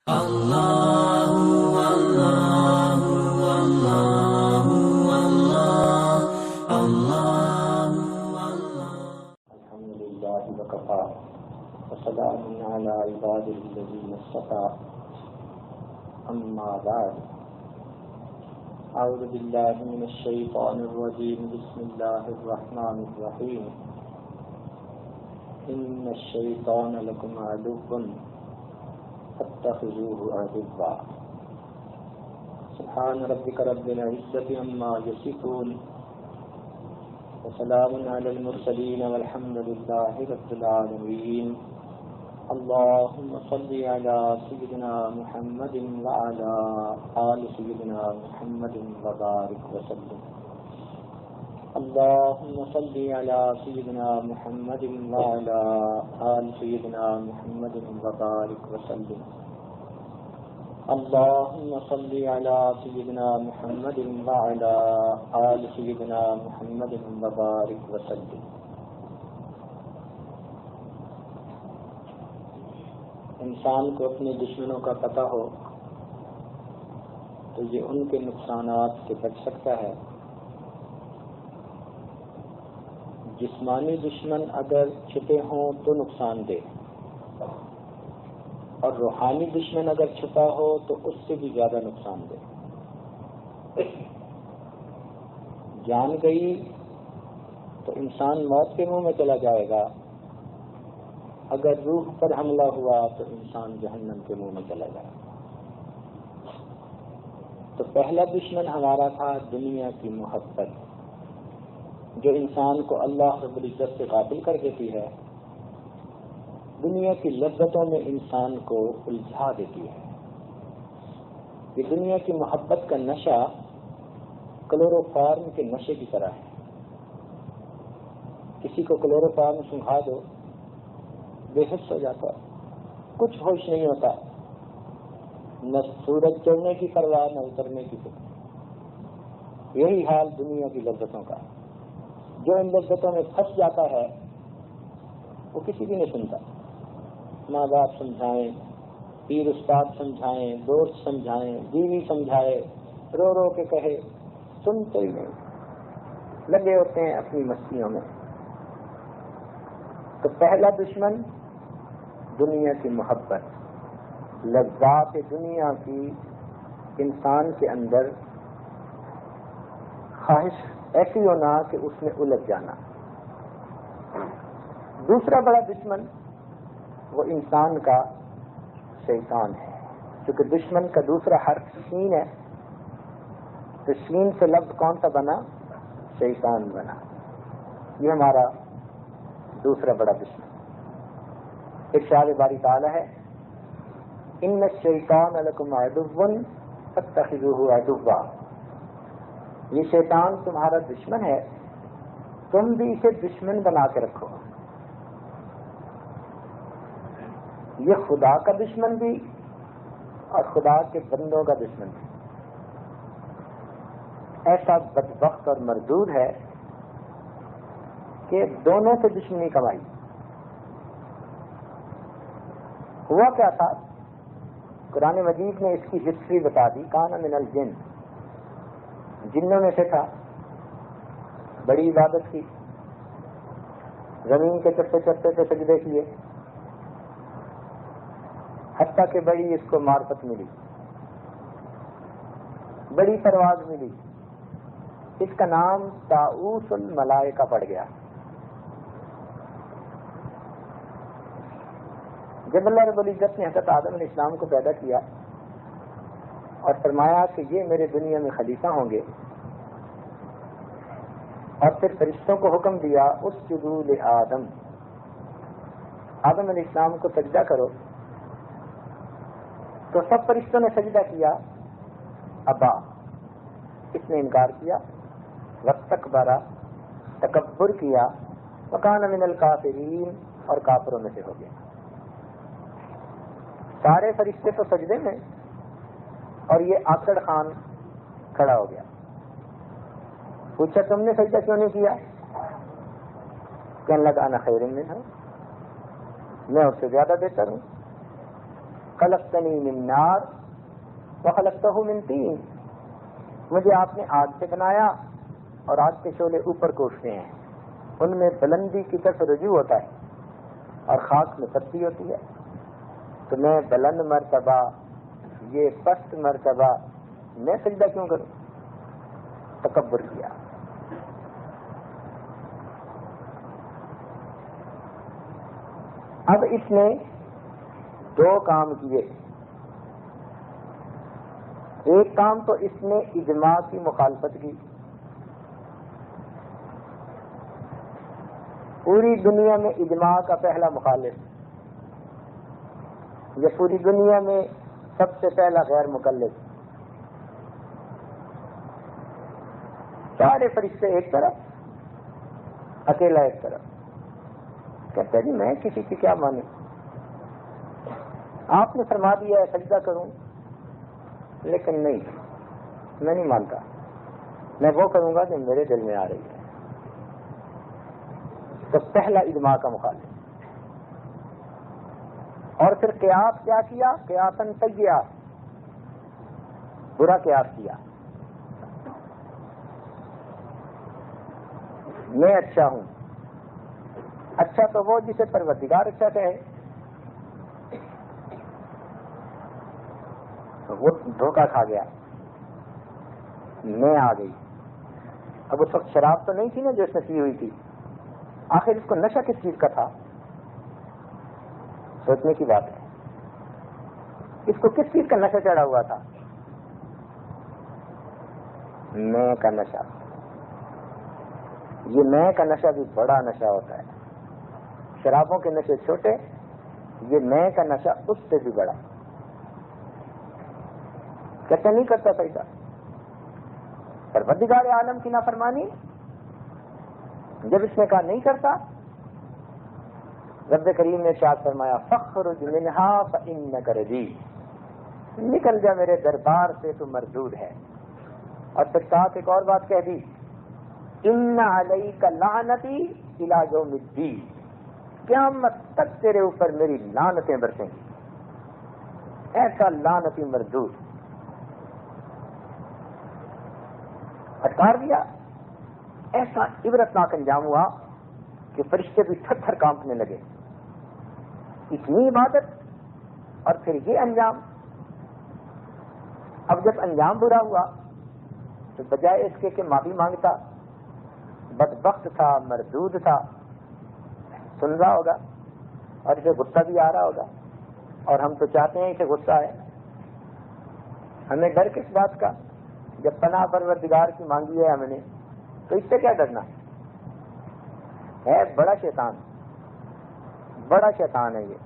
اللہ اللہ اللہ اللہ اللہ الحمد للہ وکفا وسلام علی عبادہ الذین اصطفى اما بعد اعوذ باللہ من الشیطان الرجیم بسم اللہ الرحمن الرحیم ان الشیطان لکم عدو فاتخذوه عدوا سبحان ربک رب العزة عما یصفون وسلام علی المرسلین والحمد للہ رب العالمین اللهم صل على سيدنا محمد وعلى آل سيدنا محمد وبارك وسلم اللهم صل على سيدنا محمد وعلى آل سيدنا محمد وبارك وسلم اللهم صل على سيدنا محمد وعلى آل سيدنا محمد وبارك وسلم انسان کو اپنے دشمنوں کا پتہ ہو تو یہ ان کے نقصانات سے بچ سکتا ہے۔ جسمانی دشمن اگر چھپے ہوں تو نقصان دہ، اور روحانی دشمن اگر چھپا ہو تو اس سے بھی زیادہ نقصان دہ۔ جان گئی تو انسان موت کے منہ میں چلا جائے گا، اگر روح پر حملہ ہوا تو انسان جہنم کے منہ میں چلا جائے گا۔ تو پہلا دشمن ہمارا تھا دنیا کی محبت، جو انسان کو اللہ رب العزت سے غافل کر دیتی ہے، دنیا کی لذتوں میں انسان کو الجھا دیتی ہے۔ یہ دنیا کی محبت کا نشہ کلوروفارم کے نشے کی طرح ہے۔ کسی کو کلوروفارم سنگھا دو، بے ہوش ہو جاتا، کچھ ہوش نہیں ہوتا، نہ سورج چڑھنے کی پرواہ نہ اترنے کی فکر۔ یہی حال دنیا کی لذتوں کا۔ جو ان لذتوں میں پھنس جاتا ہے وہ کسی بھی نہیں سنتا۔ ماں باپ سمجھائیں، پیر استاد سمجھائیں، دوست سمجھائیں، بیوی سمجھائے، رو رو کے کہے، سنتے ہی نہیں، لگے ہوتے ہیں اپنی مستیوں میں۔ تو پہلا دشمن دنیا کی محبت، لذات دنیا کی انسان کے اندر خواہش ایسی ہونا کہ اس میں الجھ جانا۔ دوسرا بڑا دشمن وہ انسان کا شیطان ہے، کیونکہ دشمن کا دوسرا حرف شین ہے، تو شین سے لفظ کون سا بنا؟ شیطان بنا۔ یہ ہمارا دوسرا بڑا دشمن۔ ارشاد باری تعالی ہے، ان الشیطان لکم عدو فاتخذوه عدوا۔ یہ شیطان تمہارا دشمن ہے، تم بھی اسے دشمن بنا کے رکھو۔ یہ خدا کا دشمن بھی اور خدا کے بندوں کا دشمن بھی۔ ایسا بدبخت اور مردود ہے کہ دونوں سے دشمنی کمائی۔ ہوا کیا تھا؟ قرآن مجید نے اس کی ہسٹری بتا دی۔ کان من الجن، جنوں میں سے تھا، بڑی عبادت کی، زمین کے چپے چپے پہ سجدے کیے، حتیٰ کہ بڑی اس کو معرفت ملی، بڑی پرواز ملی۔ اس کا نام طاؤوس الملائکہ پڑ گیا۔ جب اللہ رب العزت نے حضرت آدم علیہ السلام کو پیدا کیا اور فرمایا کہ یہ میرے دنیا میں خلیفہ ہوں گے، اور پھر فرشتوں کو حکم دیا اسجدوا لآدم، آدم علیہ السلام کو سجدہ کرو، تو سب فرشتوں نے سجدہ کیا، ابا، اس نے انکار کیا، واستکبر، تکبر کیا، وکان من الکافرین، اور کافروں میں سے ہو گیا۔ سارے فرشتے تو سجدے میں، اور یہ آکڑ خان کھڑا ہو گیا۔ پوچھا تم نے سجدہ کیوں نہیں کیا؟ کہنے لگا انا خیر منہ، میں اس سے زیادہ بہتر ہوں، خلقتنی من نار وخلقتہ من طین، مجھے آپ نے آگ سے بنایا اور آگ کے شعلے اوپر کو اٹھتے ہیں، ان میں بلندی کی طرف رجوع ہوتا ہے اور خاک میں پستی ہوتی ہے، تو میں بلند مرتبہ یہ پست مرتبہ میں سجدہ کیوں کروں؟ تکبر کیا۔ اب اس نے دو کام کیے، ایک کام تو اس نے اجماع کی مخالفت کی، پوری دنیا میں اجماع کا پہلا مخالف، یہ پوری دنیا میں سب سے پہلا غیر مکلف، سارے فرشتے ایک طرف، اکیلا ایک طرف، کہتا ہے جی میں کسی کی کیا مانوں، آپ نے فرما دیا ہے سجدہ کروں، لیکن نہیں، میں نہیں مانتا، میں وہ کروں گا جو میرے دل میں آ رہی ہے۔ تو پہلا اجماع کا مخالف، اور پھر قیاس کیا کیا؟ قیاساً سیئا، برا قیاس کیا، میں اچھا ہوں، اچھا تو وہ جسے پروردگار اچھا کہے، وہ دھوکہ کھا گیا، میں آ گئی۔ اب اس وقت شراب تو نہیں تھی نا جو اس نے پی ہوئی تھی، آخر اس کو نشہ کس چیز کا تھا؟ سوچنے کی بات ہے، اس کو کس چیز کا نشہ چڑھا ہوا تھا؟ میں کا نشہ۔ یہ میں کا نشہ بھی بڑا نشہ ہوتا ہے، شرابوں کے نشے چھوٹے، یہ میں کا نشہ اس سے بھی بڑا، کہتے نہیں کرتا فائدہ۔ پروردگار عالم کی نافرمانی جب اس نے کہا نہیں کرتا، رب کریم نے ارشاد فرمایا فخرج منہا فانک رجیم، نکل جا میرے دربار سے تو مردود ہے، اور پھر ساتھ ایک اور بات کہہ دی ان علیک لعنتی الی یوم الدین، قیامت تک تیرے اوپر میری لعنتیں برسیں گی، ایسا لعنتی مردود، ہٹکار دیا۔ ایسا عبرتناک انجام ہوا کہ فرشتے بھی تھر تھر کانپنے لگے، اتنی عبادت اور پھر یہ انجام۔ اب جب انجام برا ہوا تو بجائے اس کے کہ معافی مانگتا، بدبخت تھا، مردود تھا، سن رہا ہوگا اور اسے غصہ بھی آ رہا ہوگا، اور ہم تو چاہتے ہیں اسے غصہ آئے، ہمیں ڈر کس بات کا؟ جب پناہ پروردگار کی مانگی ہے ہم نے تو اس سے کیا ڈرنا ہے؟ بڑا شیطان، بڑا شیطان ہے یہ۔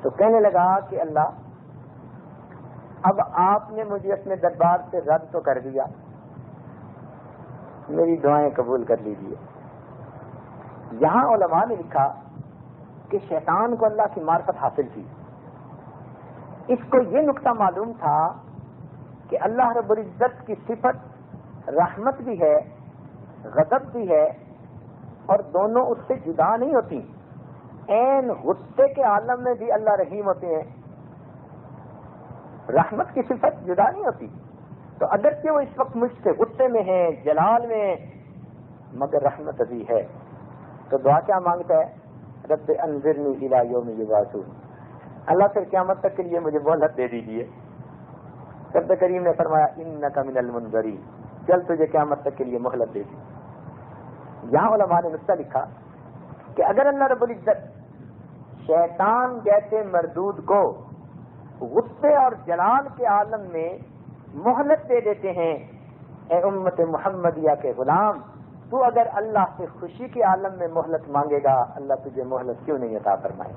تو کہنے لگا کہ اللہ اب آپ نے مجھے اپنے دربار سے رد تو کر دیا، میری دعائیں قبول کر لیجیے۔ یہاں علماء نے لکھا کہ شیطان کو اللہ کی معرفت حاصل تھی، اس کو یہ نقطہ معلوم تھا کہ اللہ رب العزت کی صفت رحمت بھی ہے، غضب بھی ہے، اور دونوں اس سے جدا نہیں ہوتی، عین غصے کے عالم میں بھی اللہ رحیم ہوتے ہیں، رحمت کی صفت جدا نہیں ہوتی۔ تو اگرچہ وہ اس وقت مجھ سے غصے میں ہیں، جلال میں ہیں، مگر رحمت ابھی ہے۔ تو دعا کیا مانگتا ہے؟ رب انظرنی الی یوم یبعثون، اللہ پھر قیامت تک کے لیے مجھے مہلت دے دیجیے۔ رب کریم نے فرمایا انک من المنظرین، چل تجھے قیامت تک کے لیے مہلت دے دی۔ یہاں علماء نے نقطہ لکھا کہ اگر اللہ رب العزت شیطان جیسے مردود کو غصے اور جلال کے عالم میں مہلت دے دیتے ہیں، اے امت محمدیہ کے غلام، تو اگر اللہ سے خوشی کے عالم میں مہلت مانگے گا، اللہ تجھے مہلت کیوں نہیں عطا فرمائے؟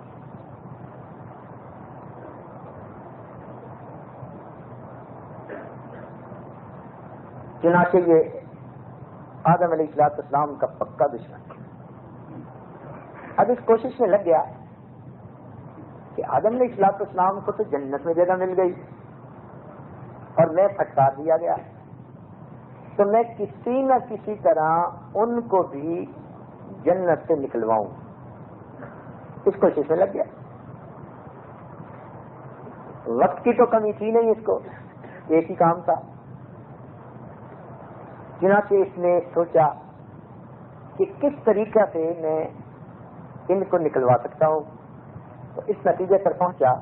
چنانچہ یہ آدم علیہ السلام کا پکا دشمن، اب اس کوشش میں لگ گیا کہ آدم علیہ السلام کو تو جنت میں جگہ مل گئی اور میں پھٹکار دیا گیا، تو میں کسی نہ کسی طرح ان کو بھی جنت سے نکلواؤں، اس کوشش میں لگ گیا۔ وقت کی تو کمی تھی نہیں اس کو، ایک ہی کام تھا۔ چنانچہ اس نے سوچا کہ کس طریقہ سے میں ان کو نکلوا سکتا ہوں، تو اس نتیجے پر پہنچا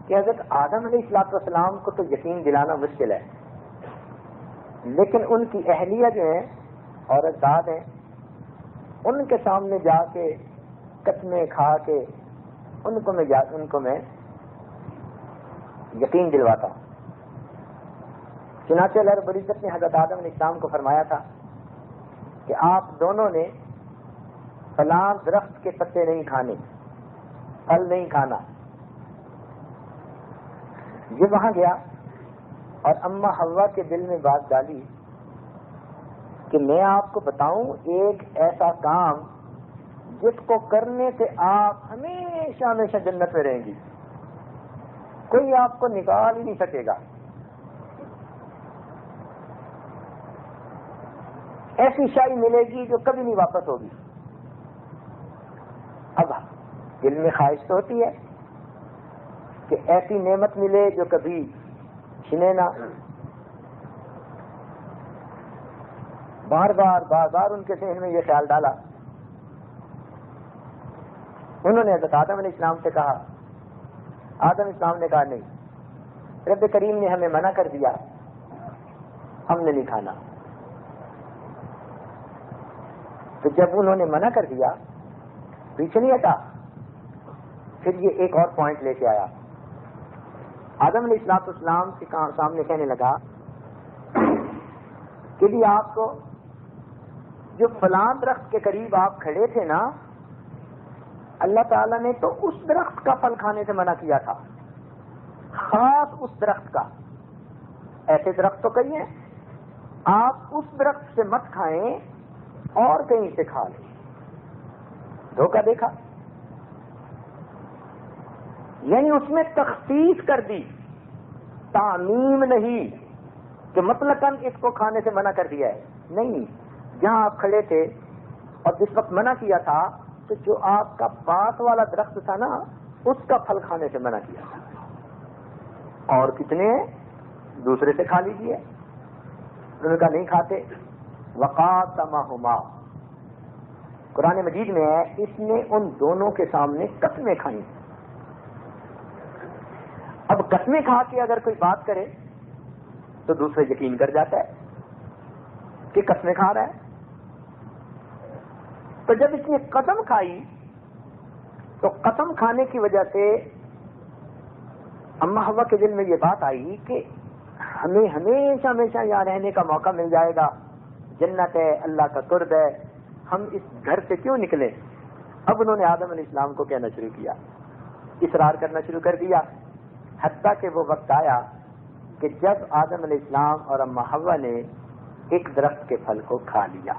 کہ حضرت آدم علیہ السلام کو تو یقین دلانا مشکل ہے، لیکن ان کی اہلیہ جو ہیں عورت ذات ہیں، ان کے سامنے جا کے قسمیں کھا کے ان کو میں یقین دلواتا ہوں۔ چنانچہ اللہ رب العزت نے حضرت آدم علیہ السلام کو فرمایا تھا کہ آپ دونوں نے فلاں درخت کے پتے نہیں کھانے، پھل نہیں کھانا۔ یہ وہاں گیا اور اماں حوا کے دل میں بات ڈالی کہ میں آپ کو بتاؤں ایک ایسا کام جس کو کرنے سے آپ ہمیشہ ہمیشہ جنت میں رہیں گی، کوئی آپ کو نکال ہی نہیں سکے گا۔ ایسی شائی ملے گی جو کبھی نہیں واپس ہوگی۔ اب دل میں خواہش تو ہوتی ہے کہ ایسی نعمت ملے جو کبھی چھنے نہ۔ بار بار ان کے ذہن میں یہ خیال ڈالا۔ انہوں نے حضرت آدم علیہ السلام سے کہا، آدم علیہ السلام نے کہا نہیں، رب کریم نے ہمیں منع کر دیا، ہم نے نہیں کھانا۔ تو جب انہوں نے منع کر دیا پیچھے نہیں ہٹا، پھر یہ ایک اور پوائنٹ لے کے آیا۔ آدم علیہ السلام کے سامنے کہنے لگا کہ بھی آپ کو جو فلاں درخت کے قریب آپ کھڑے تھے نا، اللہ تعالیٰ نے تو اس درخت کا پھل کھانے سے منع کیا تھا، خاص اس درخت کا۔ ایسے درخت تو کئی ہیں، آپ اس درخت سے مت کھائیں اور کہیں سے کھا لیں۔ دھوکہ دیکھا، یعنی اس میں تخصیص کر دی، تعمیم نہیں کہ مطلقاً اس کو کھانے سے منع کر دیا ہے، نہیں، جہاں آپ کھڑے تھے اور جس وقت منع کیا تھا تو جو آپ کا پاس والا درخت تھا نا، اس کا پھل کھانے سے منع کیا تھا۔ اور کتنے دوسرے سے کھا لیجیے، انہوں نے کہا نہیں کھاتے۔ وقاسمہما، قرآن مجید میں ہے اس نے ان دونوں کے سامنے قسمیں کھائیں۔ اب قسمیں کھا کے اگر کوئی بات کرے تو دوسرے یقین کر جاتا ہے کہ قسمیں کھا رہا ہے۔ تو جب اس نے قسم کھائی تو قسم کھانے کی وجہ سے اماں حوا کے دل میں یہ بات آئی کہ ہمیں ہمیشہ ہمیشہ یہاں رہنے کا موقع مل جائے گا، جنت ہے، اللہ کا قرب ہے، ہم اس گھر سے کیوں نکلیں۔ اب انہوں نے آدم علیہ السلام کو کہنا شروع کیا، اصرار کرنا شروع کر دیا، حتیٰ کہ وہ وقت آیا کہ جب آدم علیہ السلام اور اماں حوا نے ایک درخت کے پھل کو کھا لیا،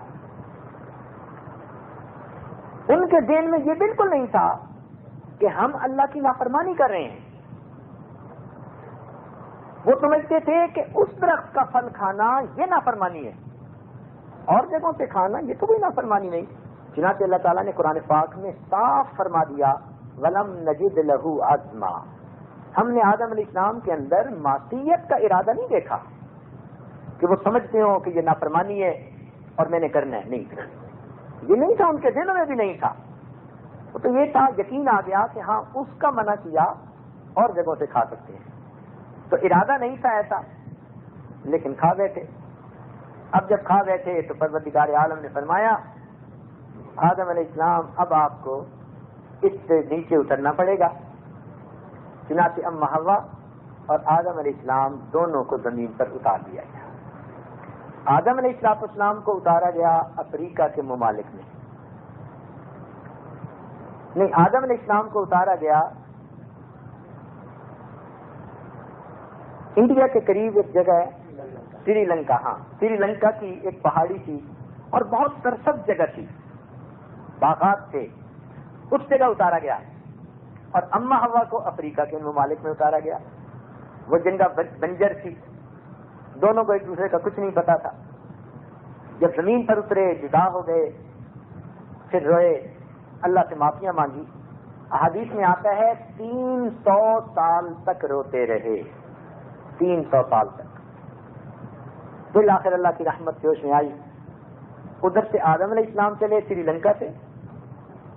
ان کے ذہن میں یہ بالکل نہیں تھا کہ ہم اللہ کی نافرمانی کر رہے ہیں۔ وہ سمجھتے تھے کہ اس درخت کا پھل کھانا یہ نافرمانی ہے، اور جگہوں سے کھانا یہ تو کوئی نافرمانی نہیں۔ چنانچہ اللہ تعالیٰ نے قرآن پاک میں صاف فرما دیا، وَلَمْ نَجِدْ لَهُ عَزْمًا، ہم نے آدم علیہ السلام کے اندر معصیت کا ارادہ نہیں دیکھا کہ وہ سمجھتے ہوں کہ یہ نافرمانی ہے اور میں نے کرنا ہے، نہیں، یہ نہیں تھا، ان کے ذہنوں میں بھی نہیں تھا۔ وہ تو یہ تھا، یقین آ گیا کہ ہاں اس کا منع کیا اور جگہوں سے کھا سکتے ہیں، تو ارادہ نہیں تھا ایسا، لیکن کھا بیٹھے۔ اب جب کھا بیٹھے تو پروردگار عالم نے فرمایا، آدم علیہ السلام اب آپ کو اس سے نیچے اترنا پڑے گا۔ چنانچہ اماں حوا اور آدم علیہ السلام دونوں کو زمین پر اتار دیا گیا۔ آدم علیہ السلام کو اتارا گیا افریقہ کے ممالک میں، نہیں، آدم علیہ السلام کو اتارا گیا انڈیا کے قریب ایک جگہ ہے سری لنکا۔ ہاں، سری لنکا کی ایک پہاڑی تھی اور بہت سرسبز جگہ تھی، باغات تھے، اس جگہ اتارا گیا۔ اور اماں حوا کو افریقہ کے ممالک میں اتارا گیا، وہ جگہ بنجر تھی، دونوں کو ایک دوسرے کا کچھ نہیں پتا تھا۔ جب زمین پر اترے، جدا ہو گئے، پھر روئے، اللہ سے معافیاں مانگی، حدیث میں آتا ہے 300 سال تک روتے رہے، 300 سال تک. بالآخر اللہ کی رحمت جوش میں آئی. ادھر سے آدم علیہ السلام چلے سری لنکا سے،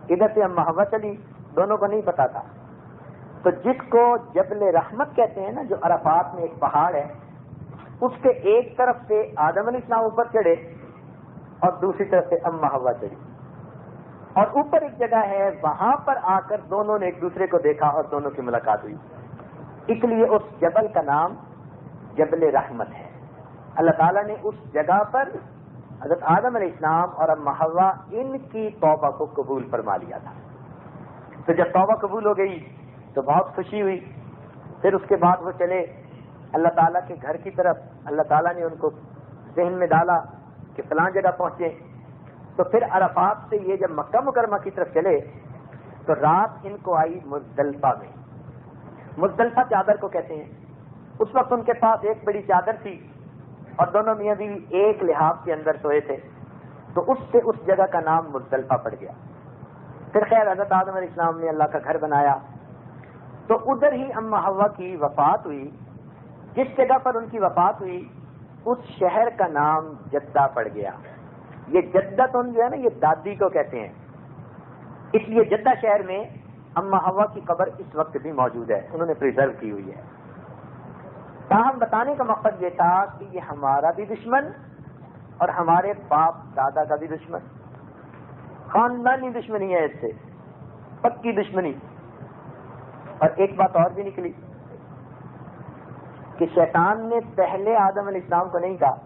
ادھر سے اما حوا چلی، دونوں کو نہیں پتا تھا. تو جس کو جبل رحمت کہتے ہیں نا، جو عرفات میں ایک پہاڑ ہے، اس کے ایک طرف سے آدم علیہ السلام اوپر چڑھے اور دوسری طرف سے اما حوا چڑھی، اور اوپر ایک جگہ ہے وہاں پر آ کر دونوں نے ایک دوسرے کو دیکھا اور دونوں کی ملاقات ہوئی. اس لیے اس جبل کا نام جبل رحمت ہے. اللہ تعالیٰ نے اس جگہ پر حضرت آدم علیہ السلام اور اما حوا ان کی توبہ کو قبول فرما لیا تھا. تو جب توبہ قبول ہو گئی تو بہت خوشی ہوئی. پھر اس کے بعد وہ چلے اللہ تعالیٰ کے گھر کی طرف. اللہ تعالیٰ نے ان کو ذہن میں ڈالا کہ فلاں جگہ پہنچے. تو پھر عرفات سے یہ جب مکہ مکرمہ کی طرف چلے تو رات ان کو آئی مزدلفہ میں. مزدلفہ چادر کو کہتے ہیں. اس وقت ان کے پاس ایک بڑی چادر تھی اور دونوں میاں بیوی ایک لحاف کے اندر سوئے تھے، تو اس سے اس جگہ کا نام مزدلفہ پڑ گیا. پھر خیر حضرت آدم علیہ السلام نے اللہ کا گھر بنایا تو ادھر ہی اما حوا کی وفات ہوئی. جس جگہ پر ان کی وفات ہوئی اس شہر کا نام جدہ پڑ گیا. یہ جدہ تو جو ہے نا یہ دادی کو کہتے ہیں، اس لیے جدہ شہر میں اما حوا کی قبر اس وقت بھی موجود ہے، انہوں نے پریزرو کی ہوئی ہے. تاہم بتانے کا مقصد یہ تھا کہ یہ ہمارا بھی دشمن اور ہمارے باپ دادا کا بھی دشمن، خاندانی دشمنی ہے، اس سے پکی دشمنی. اور ایک بات اور بھی نکلی کہ شیطان نے پہلے آدم علیہ السلام کو نہیں کہا،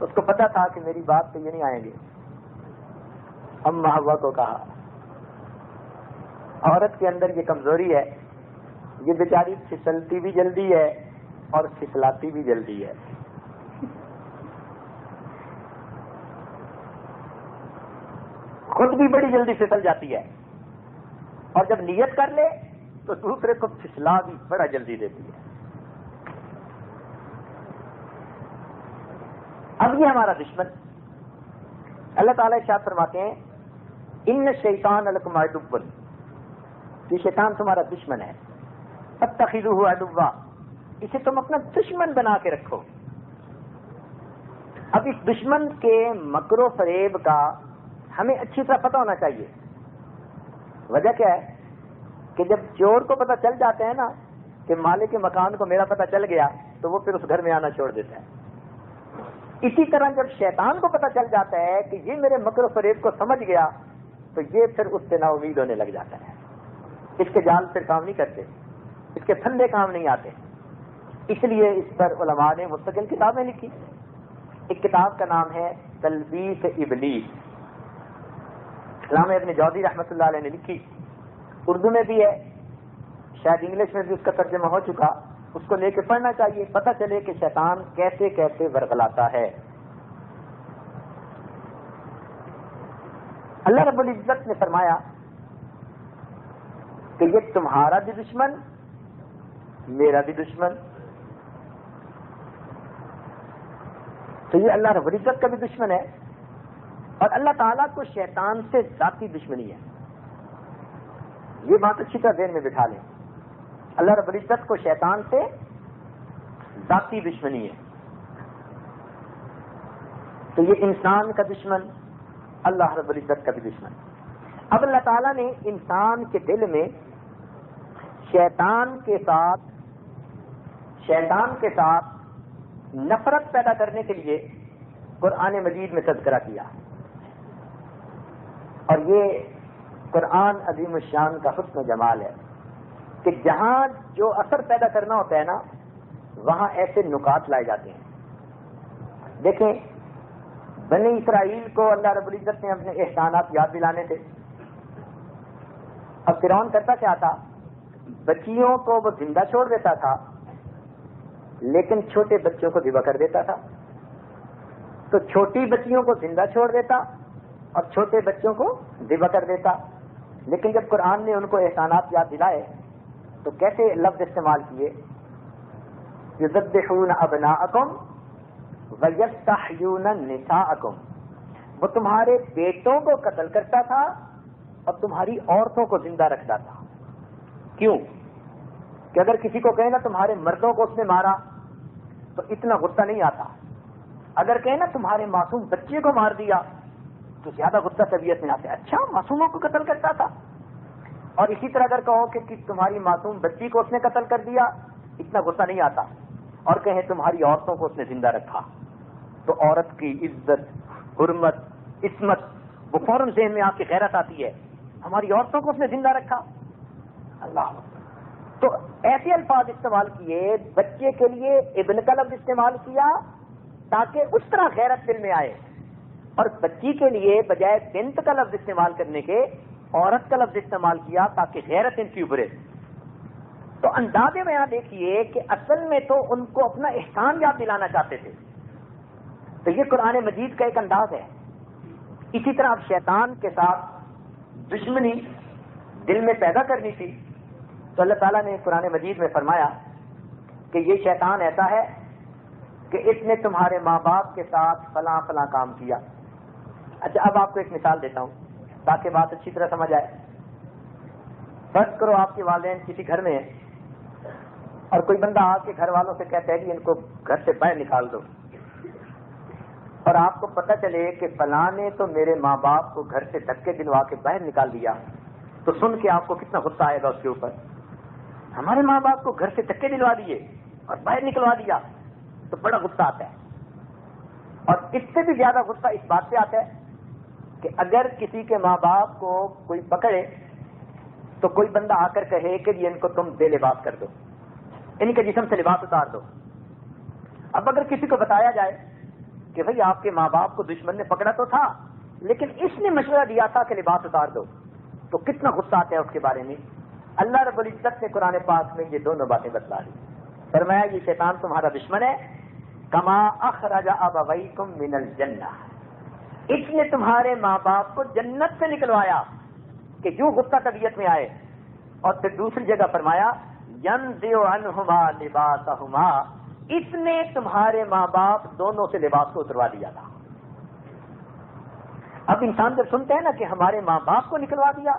اس کو پتا تھا کہ میری بات پہ یہ نہیں آئیں گے. اما حوا کو کہا. عورت کے اندر یہ کمزوری ہے، یہ بیچاری پھسلتی بھی جلدی ہے اور پھسلاتی بھی جلدی ہے. خود بھی بڑی جلدی پھسل جاتی ہے اور جب نیت کر لے تو دوسرے کو پھسلا بھی بڑا جلدی دیتی ہے. اب یہ ہمارا دشمن. اللہ تعالیٰ ارشاد فرماتے ہیں ان الشیطان لکم عدو، یہ شیطان تمہارا دشمن ہے. فاتخذوہ عدوا، اسے تم اپنا دشمن بنا کے رکھو. اب اس دشمن کے مکر و فریب کا ہمیں اچھی طرح پتہ ہونا چاہیے. وجہ کیا ہے کہ جب چور کو پتہ چل جاتا ہے نا کہ مالک کے مکان کو میرا پتہ چل گیا تو وہ پھر اس گھر میں آنا چھوڑ دیتا ہے. اسی طرح جب شیطان کو پتہ چل جاتا ہے کہ یہ میرے مکر و فریب کو سمجھ گیا تو یہ پھر اس سے نا امید ہونے لگ جاتا ہے. اس کے جال پھر کام نہیں کرتے، اس کے پھندے کام نہیں آتے. اس لیے اس پر علماء نے مستقل کتابیں لکھی. ایک کتاب کا نام ہے تلبیس ابلیس، علامہ ابن جوزی رحمۃ اللہ علیہ نے لکھی. اردو میں بھی ہے، شاید انگلش میں بھی اس کا ترجمہ ہو چکا. اس کو لے کے پڑھنا چاہیے، پتہ چلے کہ شیطان کیسے کیسے ورغلاتا ہے. اللہ رب العزت نے فرمایا کہ یہ تمہارا بھی دشمن میرا بھی دشمن. تو یہ اللہ رب العزت کا بھی دشمن ہے اور اللہ تعالیٰ کو شیطان سے ذاتی دشمنی ہے. یہ بات اچھی طرح ذہن میں بٹھا لیں. اللہ رب العزت کو شیطان سے ذاتی دشمنی ہے. تو یہ انسان کا دشمن، اللہ رب العزت کا بھی دشمن. اب اللہ تعالیٰ نے انسان کے دل میں شیطان کے ساتھ نفرت پیدا کرنے کے لیے قرآن مجید میں تذکرہ کیا. اور یہ قرآن عظیم الشان کا حسن و جمال ہے کہ جہاں جو اثر پیدا کرنا ہوتا ہے نا وہاں ایسے نکات لائے جاتے ہیں. دیکھیں بنی اسرائیل کو اللہ رب العزت نے اپنے احسانات یاد دلانے تھے. اب فرعون کرتا کیا تھا، بچیوں کو وہ زندہ چھوڑ دیتا تھا لیکن چھوٹے بچوں کو ذبح کر دیتا تھا. تو چھوٹی بچیوں کو زندہ چھوڑ دیتا اور چھوٹے بچوں کو ذبح کر دیتا. لیکن جب قرآن نے ان کو احسانات یاد دلائے تو کیسے لفظ استعمال کیے، یذبحون ابناءکم ویستحیون نساءکم. وہ تمہارے بیٹوں کو قتل کرتا تھا اور تمہاری عورتوں کو زندہ رکھ دیتا. کیوں؟ کہ اگر کسی کو کہے نا تمہارے مردوں کو اس نے مارا تو اتنا غصہ نہیں آتا. اگر کہے نا تمہارے معصوم بچے کو مار دیا تو زیادہ غصہ طبیعت میں آتا ہے. اچھا معصوموں کو قتل کرتا تھا. اور اسی طرح اگر کہو کہ تمہاری معصوم بچی کو اس نے قتل کر دیا اتنا غصہ نہیں آتا. اور کہیں تمہاری عورتوں کو اس نے زندہ رکھا تو عورت کی عزت، حرمت، عصمت وہ فوراً ذہن میں آپ کی غیرت آتی ہے. ہماری عورتوں کو اس نے زندہ رکھا. اللہ. تو ایسے الفاظ استعمال کیے، بچے کے لیے ابن کا لفظ استعمال کیا تاکہ اس طرح غیرت دل میں آئے، اور بچی کے لیے بجائے بنت کا لفظ استعمال کرنے کے عورت کا لفظ استعمال کیا تاکہ غیرت ان کی ابھرے. تو انداز میں یہاں دیکھیے کہ اصل میں تو ان کو اپنا احسان یاد دلانا چاہتے تھے. تو یہ قرآن مجید کا ایک انداز ہے. اسی طرح اب شیطان کے ساتھ دشمنی دل میں پیدا کرنی تھی تو اللہ تعالیٰ نے قرآن مجید میں فرمایا کہ یہ شیطان ایسا ہے کہ اس نے تمہارے ماں باپ کے ساتھ فلاں فلاں کام کیا. اچھا اب آپ کو ایک مثال دیتا ہوں تاکہ بات اچھی طرح سمجھ آئے. فرض کرو آپ کے والدین کسی گھر میں ہیں اور کوئی بندہ آ کے گھر والوں سے کہتا ہے کہ ان کو گھر سے باہر نکال دو، اور آپ کو پتہ چلے کہ فلاں نے تو میرے ماں باپ کو گھر سے دھکے دلوا کے باہر نکال دیا، تو سن کے آپ کو کتنا غصہ آئے گا اس کے اوپر. ہمارے ماں باپ کو گھر سے دھکے دلوا دیے اور باہر نکلوا دیا تو بڑا غصہ آتا ہے. اور اس سے بھی زیادہ غصہ اس بات سے آتا ہے کہ اگر کسی کے ماں باپ کو کوئی پکڑے تو کوئی بندہ آ کر کہے کہ ان کو تم بے لباس کر دو، ان کے جسم سے لباس اتار دو. اب اگر کسی کو بتایا جائے کہ بھئی آپ کے ماں باپ کو دشمن نے پکڑا تو تھا لیکن اس نے مشورہ دیا تھا کہ لباس اتار دو، تو کتنا غصہ آتا ہے اس کے بارے میں. اللہ رب العزت نے قرآن پاک میں یہ دونوں باتیں بتلا دی. فرمایا یہ شیطان تمہارا دشمن ہے، کما اخرج ابویکم من الجنہ، اس نے تمہارے ماں باپ کو جنت سے نکلوایا کہ یوں غصہ طبیعت میں آئے. اور پھر دوسری جگہ فرمایا ینزع عنہما لباسہما، اس نے تمہارے ماں باپ دونوں سے لباس کو اتروا دیا تھا. اب انسان جب سنتے ہیں نا کہ ہمارے ماں باپ کو نکلوا دیا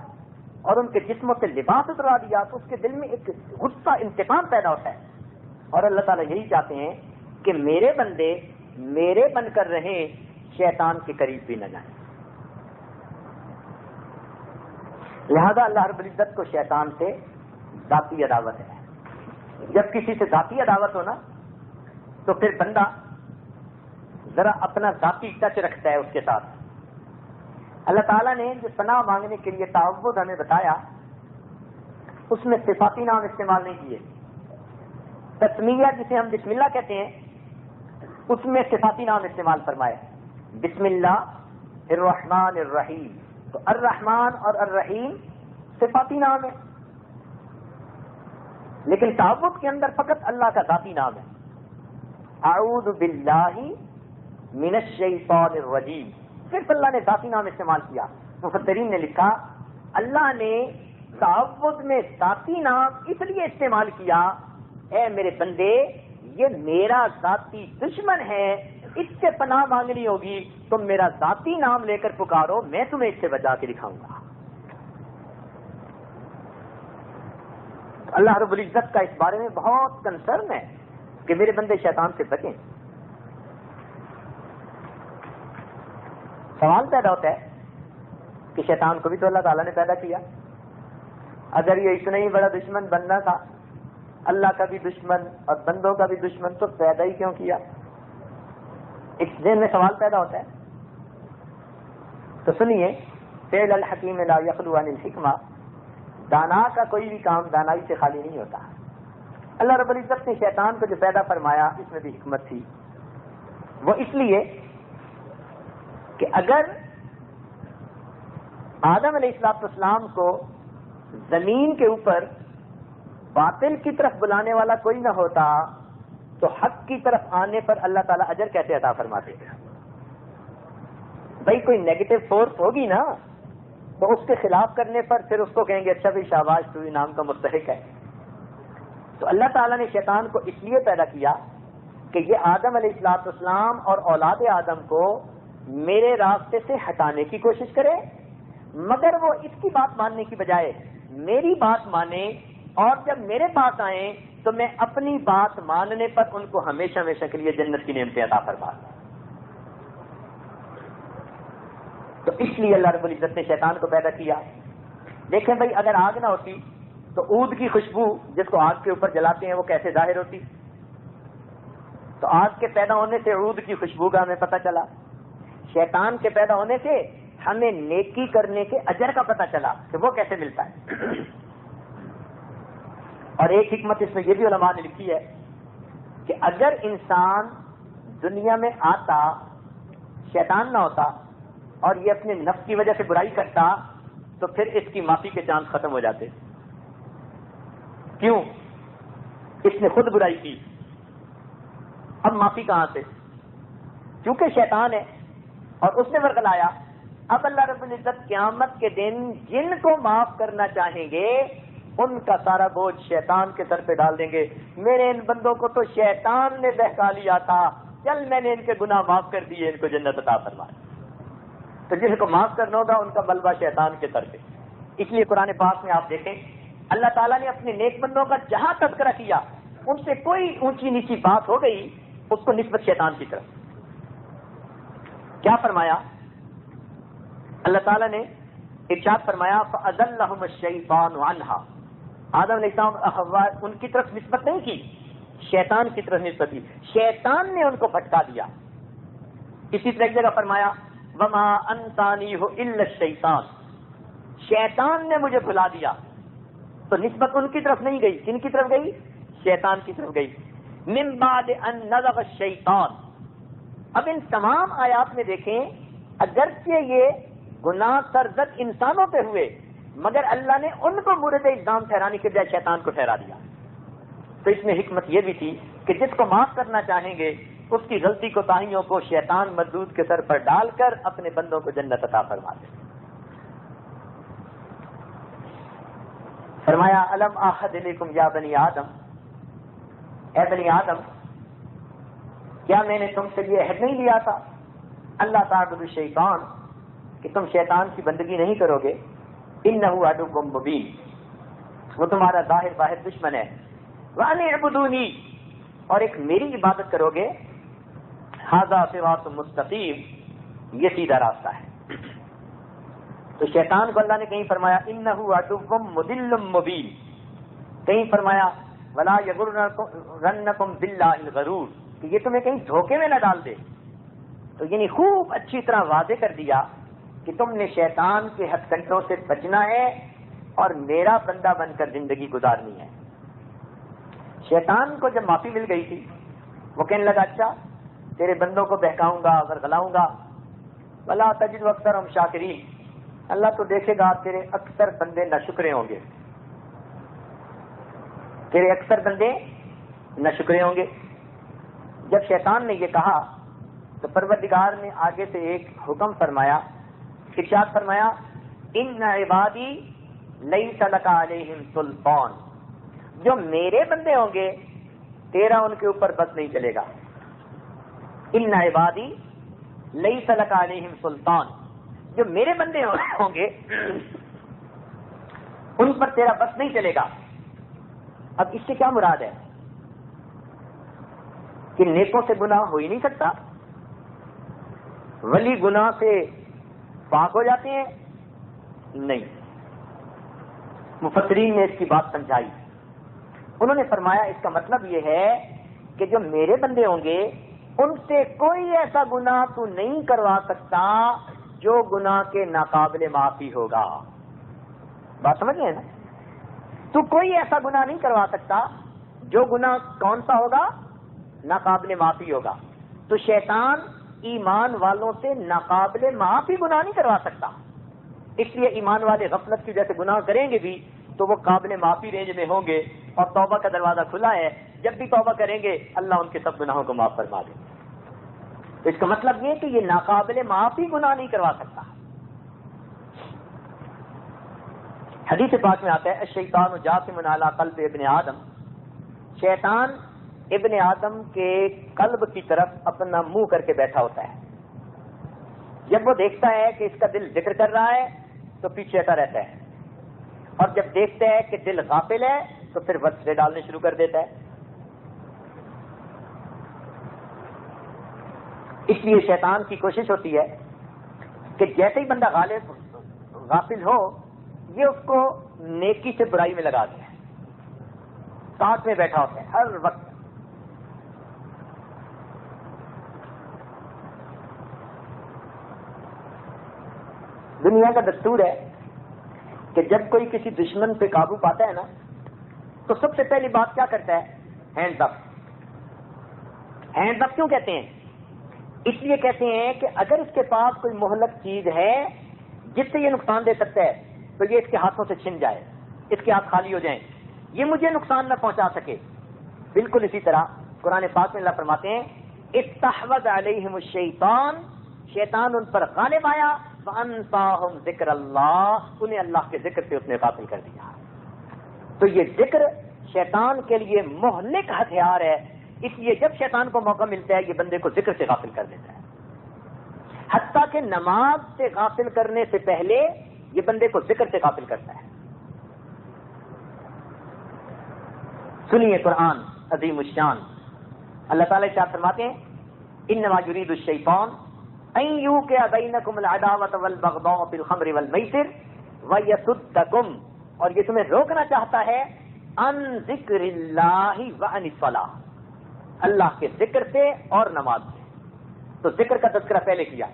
اور ان کے جسموں سے لباس اتروا دیا تو اس کے دل میں ایک غصہ انتقام پیدا ہوتا ہے. اور اللہ تعالیٰ یہی چاہتے ہیں کہ میرے بندے میرے بن کر رہیں، شیطان کے قریب بھی نہ جائیں. لہذا اللہ رب العزت کو شیطان سے ذاتی عداوت ہے. جب کسی سے ذاتی عداوت ہو نا تو پھر بندہ ذرا اپنا ذاتی ٹچ رکھتا ہے اس کے ساتھ. اللہ تعالیٰ نے جو پناہ مانگنے کے لیے تعوذ ہمیں بتایا اس میں صفاتی نام استعمال نہیں کیے. تسمیہ جسے ہم بسم اللہ کہتے ہیں اس میں صفاتی نام استعمال فرمائے. بسم اللہ الرحمن الرحیم، تو الرحمن اور الرحیم صفاتی نام ہے، لیکن تعوذ کے اندر فقط اللہ کا ذاتی نام ہے. اعوذ باللہ من الشیطان الرجیم، صرف اللہ نے ذاتی نام استعمال کیا. مفسرین نے لکھا اللہ نے تعوذ میں ذاتی نام اس لیے استعمال کیا، اے میرے بندے یہ میرا ذاتی دشمن ہے، اس سے پناہ مانگنی ہوگی، تم میرا ذاتی نام لے کر پکارو، میں تمہیں اس سے بچا کے دکھاؤں گا. اللہ رب العزت کا اس بارے میں بہت کنسرن ہے کہ میرے بندے شیطان سے بچیں. سوال پیدا ہوتا ہے کہ شیطان کو بھی تو اللہ تعالیٰ نے پیدا کیا، اگر یہ اتنا ہی بڑا دشمن بننا تھا، اللہ کا بھی دشمن اور بندوں کا بھی دشمن، تو پیدا ہی کیوں کیا؟ اس ذہن میں سوال پیدا ہوتا ہے. تو سنیے، فعل الحکیم لا یخلو عن الحکمہ، دانا کا کوئی بھی کام دانائی سے خالی نہیں ہوتا. اللہ رب العزت نے شیطان کو جو پیدا فرمایا اس میں بھی حکمت تھی. وہ اس لیے کہ اگر آدم علیہ السلام کو زمین کے اوپر باطل کی طرف بلانے والا کوئی نہ ہوتا تو حق کی طرف آنے پر اللہ تعالیٰ اجر کیسے عطا فرماتے ہیں؟ بھائی کوئی نیگیٹو فورس ہوگی نا تو اس کے خلاف کرنے پر پھر اس کو کہیں گے اچھا بھائی شاباش تو انعام کا مستحق ہے. تو اللہ تعالیٰ نے شیطان کو اس لیے پیدا کیا کہ یہ آدم علیہ السلام اور اولاد آدم کو میرے راستے سے ہٹانے کی کوشش کرے مگر وہ اس کی بات ماننے کی بجائے میری بات مانے، اور جب میرے پاس آئیں تو میں اپنی بات ماننے پر ان کو ہمیشہ ہمیشہ کے لیے جنت کی نعمتیں عطا فرما دوں۔ تو اس لیے اللہ رب العزت نے شیطان کو پیدا کیا۔ دیکھیں بھائی، اگر آگ نہ ہوتی تو عود کی خوشبو جس کو آگ کے اوپر جلاتے ہیں وہ کیسے ظاہر ہوتی؟ تو آگ کے پیدا ہونے سے عود کی خوشبو کا ہمیں پتہ چلا، شیطان کے پیدا ہونے سے ہمیں نیکی کرنے کے اجر کا پتہ چلا کہ وہ کیسے ملتا ہے۔ اور ایک حکمت اس میں یہ بھی علماء نے لکھی ہے کہ اگر انسان دنیا میں آتا، شیطان نہ ہوتا اور یہ اپنے نفس کی وجہ سے برائی کرتا تو پھر اس کی معافی کے چانس ختم ہو جاتے۔ کیوں؟ اس نے خود برائی کی، اب معافی کہاں سے؟ کیونکہ شیطان ہے اور اس نے ورغلایا۔ اب اللہ رب العزت قیامت کے دن جن کو معاف کرنا چاہیں گے ان کا سارا بوجھ شیطان کے سر پہ ڈال دیں گے۔ میرے ان بندوں کو تو شیطان نے بہکا لیا تھا، چل میں نے ان کے گناہ معاف کر دیے، ان کو جنت عطا فرما۔ تو جن کو معاف کرنا ہوگا ان کا ملبہ شیطان کے سر پہ۔ اس لیے قرآن پاک میں آپ دیکھیں اللہ تعالیٰ نے اپنے نیک بندوں کا جہاں تذکرہ کیا ان سے کوئی اونچی نیچی بات ہو گئی اس کو نسبت شیطان کی طرف۔ کیا فرمایا اللہ تعالیٰ نے؟ ارشاد فرمایا فَأَذَلَّهُمُ الشَّيْطَانُ عَنْهَا۔ آدم علیہ السلام حوا ان کی طرف نسبت نہیں کی، شیطان کی طرف نسبت کی، شیطان نے ان کو بھٹکا دیا۔ اسی طرح ایک جگہ فرمایا وَمَا أَنْسَانِيهُ إِلَّا الشَّيْطَانُ، شیطان نے مجھے بھلا دیا۔ تو نسبت ان کی طرف نہیں گئی، کن کی طرف گئی؟ شیطان کی طرف گئی۔ مِن بَعْدِ أَن نَزَغَ الشَّيْطَانُ۔ اب ان تمام آیات میں دیکھیں اگرچہ یہ گناہ سرزد انسانوں پہ ہوئے مگر اللہ نے ان کو مورد الزام ٹھہرانے کے بجائے شیطان کو ٹھہرا دیا۔ تو اس میں حکمت یہ بھی تھی کہ جس کو معاف کرنا چاہیں گے اس کی غلطی کوتاہیوں کو شیطان مردود کے سر پر ڈال کر اپنے بندوں کو جنت عطا فرما دے۔ فرمایا الم اعہد الیکم یا بنی آدم، اے بنی آدم کیا میں نے تم سے یہ عہد نہیں لیا تھا اللہ تعبدوا الشیطان کہ تم شیطان کی بندگی نہیں کرو گے، انہ عدو مبین، وہ تمہارا ظاہر باہر دشمن ہے، وان اعبدونی، اور ایک میری عبادت کرو گے، ھذا صراط مستقیم، یہ سیدھا راستہ ہے۔ تو شیطان کو اللہ نے کہیں فرمایا انہ عدو مضل مبین، کہیں فرمایا ولا یغرنکم باللہ الغرور، کہ یہ تمہیں کہیں دھوکے میں نہ ڈال دے۔ تو یعنی خوب اچھی طرح واضح کر دیا کہ تم نے شیطان کے ہتھ کنڈوں سے بچنا ہے اور میرا بندہ بن کر زندگی گزارنی ہے۔ شیطان کو جب معافی مل گئی تھی وہ کہنے لگا اچھا تیرے بندوں کو بہکاؤں گا، ورغلاؤں گا، ولا تجد اکثرهم شاکرین، اللہ تو دیکھے گا تیرے اکثر بندے ناشکرے ہوں گے، تیرے اکثر بندے ناشکرے ہوں گے۔ جب شیطان نے یہ کہا تو پروردگار نے آگے سے ایک حکم فرمایا، ارشاد فرمایا ان عبادی لیس لک علیہم سلطان، جو میرے بندے ہوں گے تیرا ان کے اوپر بس نہیں چلے گا۔ ان عبادی لیس لک علیہم سلطان، جو میرے بندے ہوں گے ان پر تیرا بس نہیں چلے گا۔ اب اس سے کیا مراد ہے کہ نیکوں سے گناہ ہو ہی نہیں سکتا، ولی گناہ سے پاک ہو جاتے ہیں؟ نہیں۔ مفسرین نے اس کی بات سمجھائی، انہوں نے فرمایا اس کا مطلب یہ ہے کہ جو میرے بندے ہوں گے ان سے کوئی ایسا گناہ تو نہیں کروا سکتا جو گناہ کے ناقابل معافی ہوگا۔ بات سمجھ گئے نا؟ تو کوئی ایسا گناہ نہیں کروا سکتا جو گناہ کون سا ہوگا؟ ناقابل معافی ہوگا۔ تو شیطان ایمان والوں سے ناقابل معافی گناہ نہیں کروا سکتا، اس لیے ایمان والے غفلت کی وجہ سے گناہ کریں گے بھی تو وہ قابل معافی رینج میں ہوں گے، اور توبہ کا دروازہ کھلا ہے، جب بھی توبہ کریں گے اللہ ان کے سب گناہوں کو معاف فرما دے۔ تو اس کا مطلب یہ کہ یہ ناقابل معافی گناہ نہیں کروا سکتا۔ حدیث پاک میں آتا ہے الشیطان جاثم علی قلب ابن آدم، شیطان ابن آدم کے قلب کی طرف اپنا منہ کر کے بیٹھا ہوتا ہے، جب وہ دیکھتا ہے کہ اس کا دل ذکر کر رہا ہے تو پیچھے ہٹا رہتا ہے، اور جب دیکھتا ہے کہ دل غافل ہے تو پھر وسوسے ڈالنے شروع کر دیتا ہے۔ اس لیے شیطان کی کوشش ہوتی ہے کہ جیسے ہی بندہ غافل ہو، یہ اس کو نیکی سے برائی میں لگا دے، ساتھ میں بیٹھا ہوتا ہے ہر وقت۔ دنیا کا دستور ہے کہ جب کوئی کسی دشمن پہ قابو پاتا ہے نا، تو سب سے پہلی بات کیا کرتا ہے؟ ہینڈز اپ۔ ہینڈز اپ کیوں کہتے ہیں؟ اس لیے کہتے ہیں کہ اگر اس کے پاس کوئی مہلک چیز ہے جس سے یہ نقصان دے سکتا ہے تو یہ اس کے ہاتھوں سے چھن جائے، اس کے ہاتھ خالی ہو جائیں، یہ مجھے نقصان نہ پہنچا سکے۔ بالکل اسی طرح قرآن پاک میں اللہ فرماتے ہیں استحوذ علیہم الشیطان، شیطان ان پر غالب آیا، فانساہم ذکر اللہ، انہیں اللہ کے ذکر سے اس نے غافل کر دیا۔ تو یہ ذکر شیطان کے لیے مہلک ہتھیار ہے، اس لیے جب شیطان کو موقع ملتا ہے یہ بندے کو ذکر سے غافل کر دیتا ہے، حتیٰ کہ نماز سے غافل کرنے سے پہلے یہ بندے کو ذکر سے غافل کرتا ہے۔ سنیے قرآن عظیم الشان، اللہ تعالیٰ ارشاد فرماتے ہیں انما یرید الشیطان ان یوقع بینکم العداوۃ والبغضاء فی الخمر والمیسر ویصدکم، اور یہ تمہیں روکنا چاہتا ہے عن ذکر اللہ وعن الصلاۃ، اللہ کے ذکر سے اور نماز سے۔ تو ذکر کا تذکرہ پہلے کیا،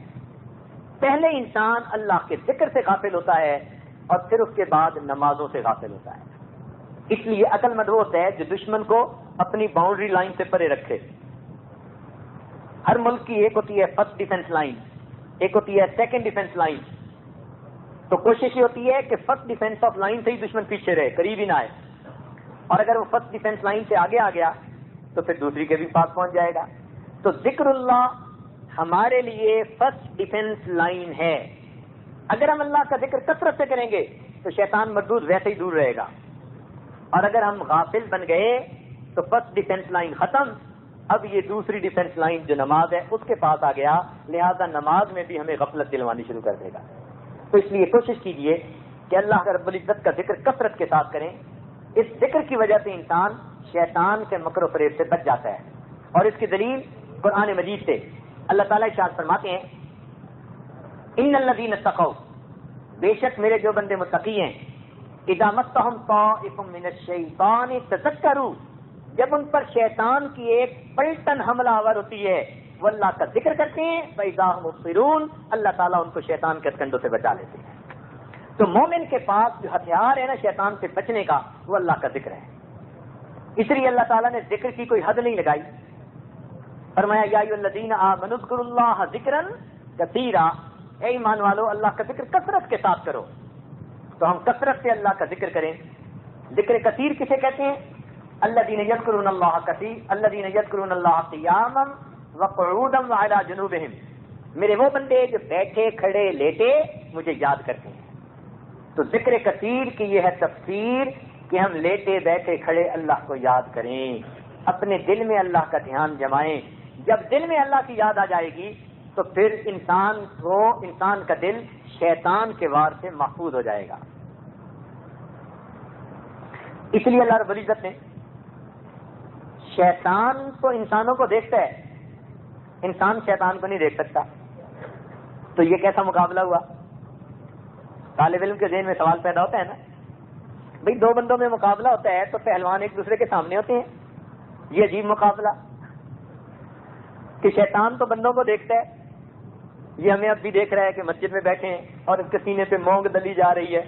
پہلے انسان اللہ کے ذکر سے غافل ہوتا ہے اور پھر اس کے بعد نمازوں سے غافل ہوتا ہے۔ اس لیے عقل مند وہ ہوتا ہے جو دشمن کو اپنی باؤنڈری لائن سے پرے رکھے۔ ہر ملک کی ایک ہوتی ہے فرسٹ ڈیفنس لائن، ایک ہوتی ہے سیکنڈ ڈیفنس لائن، تو کوشش یہ ہوتی ہے کہ فرسٹ ڈیفنس آف لائن سے ہی دشمن پیچھے رہے، قریب ہی نہ آئے، اور اگر وہ فرسٹ ڈیفنس لائن سے آگے آ گیا تو پھر دوسری کے بھی پاس پہنچ جائے گا۔ تو ذکر اللہ ہمارے لیے فرسٹ ڈیفنس لائن ہے۔ اگر ہم اللہ کا ذکر کثرت سے کریں گے تو شیطان مردود ویسے ہی دور رہے گا، اور اگر ہم غافل بن گئے تو فرسٹ ڈیفنس لائن ختم، اب یہ دوسری ڈیفنس لائن جو نماز ہے اس کے پاس آ گیا، لہذا نماز میں بھی ہمیں غفلت دلوانی شروع کر دے گا۔ تو اس لیے کوشش کیجئے کہ اللہ رب العزت کا ذکر کثرت کے ساتھ کریں۔ اس ذکر کی وجہ سے انسان شیطان کے مکر و فریب سے بچ جاتا ہے، اور اس کی دلیل قرآن مجید سے اللہ تعالیٰ ارشاد فرماتے ہیں ان الذین اتقوا، بے شک میرے جو بندے متقی ہیں، اذا مسهم طائف من الشیطان تذکروا، جب ان پر شیطان کی ایک پلٹن حملہ آور ہوتی ہے وہ اللہ کا ذکر کرتے ہیں، فاذا هم مبصرون، اللہ تعالیٰ ان کو شیطان کے کنڈوں سے بچا لیتے ہیں۔ تو مومن کے پاس جو ہتھیار ہے نا شیطان سے بچنے کا، وہ اللہ کا ذکر ہے۔ اس لیے اللہ تعالیٰ نے ذکر کی کوئی حد نہیں لگائی، فرمایا یا ایھا الذین آمنوا اذکروا اللہ ذکرا کثیرا، اے ایمان والو اللہ کا ذکر کثرت کے ساتھ کرو۔ تو ہم کثرت سے اللہ کا ذکر کریں۔ ذکر کثیر کسے کہتے ہیں؟ الذین یذکرون اللہ کثیر، الذین یذکرون اللہ قیاما وقعودا وعلی جنوبہم، میرے وہ بندے جو بیٹھے کھڑے لیٹے مجھے یاد کرتے ہیں۔ تو ذکر کثیر کی یہ ہے تفسیر کہ ہم لیٹے بیٹھے کھڑے اللہ کو یاد کریں، اپنے دل میں اللہ کا دھیان جمائیں۔ جب دل میں اللہ کی یاد آ جائے گی تو پھر انسان کا دل شیطان کے وار سے محفوظ ہو جائے گا۔ اس لیے اللہ رب العزت نے، شیطان تو انسانوں کو دیکھتا ہے، انسان شیطان کو نہیں دیکھ سکتا، تو یہ کیسا مقابلہ ہوا؟ طالب علم کے ذہن میں سوال پیدا ہوتا ہے نا، بھئی دو بندوں میں مقابلہ ہوتا ہے تو پہلوان ایک دوسرے کے سامنے ہوتے ہیں، یہ عجیب مقابلہ کہ شیطان تو بندوں کو دیکھتا ہے، یہ ہمیں اب بھی دیکھ رہا ہے کہ مسجد میں بیٹھے ہیں اور اس کے سینے پہ مونگ دلی جا رہی ہے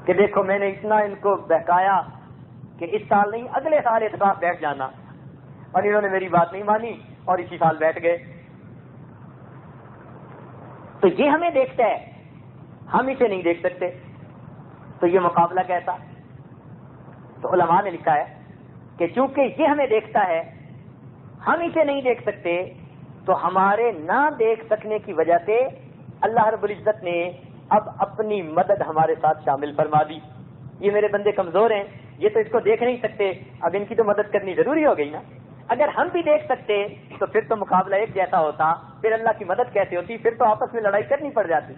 کہ دیکھو میں نے اتنا ان کو بہکایا کہ اس سال نہیں اگلے سال اعتکاف بیٹھ جانا، اور انہوں نے میری بات نہیں مانی اور اسی سال بیٹھ گئے۔ تو یہ ہمیں دیکھتا ہے، ہم اسے نہیں دیکھ سکتے، تو یہ مقابلہ کیسا؟ تو علماء نے لکھا ہے کہ چونکہ یہ ہمیں دیکھتا ہے، ہم اسے نہیں دیکھ سکتے، تو ہمارے نہ دیکھ سکنے کی وجہ سے اللہ رب العزت نے اب اپنی مدد ہمارے ساتھ شامل فرما دی۔ یہ میرے بندے کمزور ہیں، یہ تو اس کو دیکھ نہیں سکتے، اب ان کی تو مدد کرنی ضروری ہو گئی نا۔ اگر ہم بھی دیکھ سکتے تو پھر تو مقابلہ ایک جیسا ہوتا، پھر اللہ کی مدد کیسے ہوتی؟ پھر تو آپس میں لڑائی کرنی پڑ جاتی۔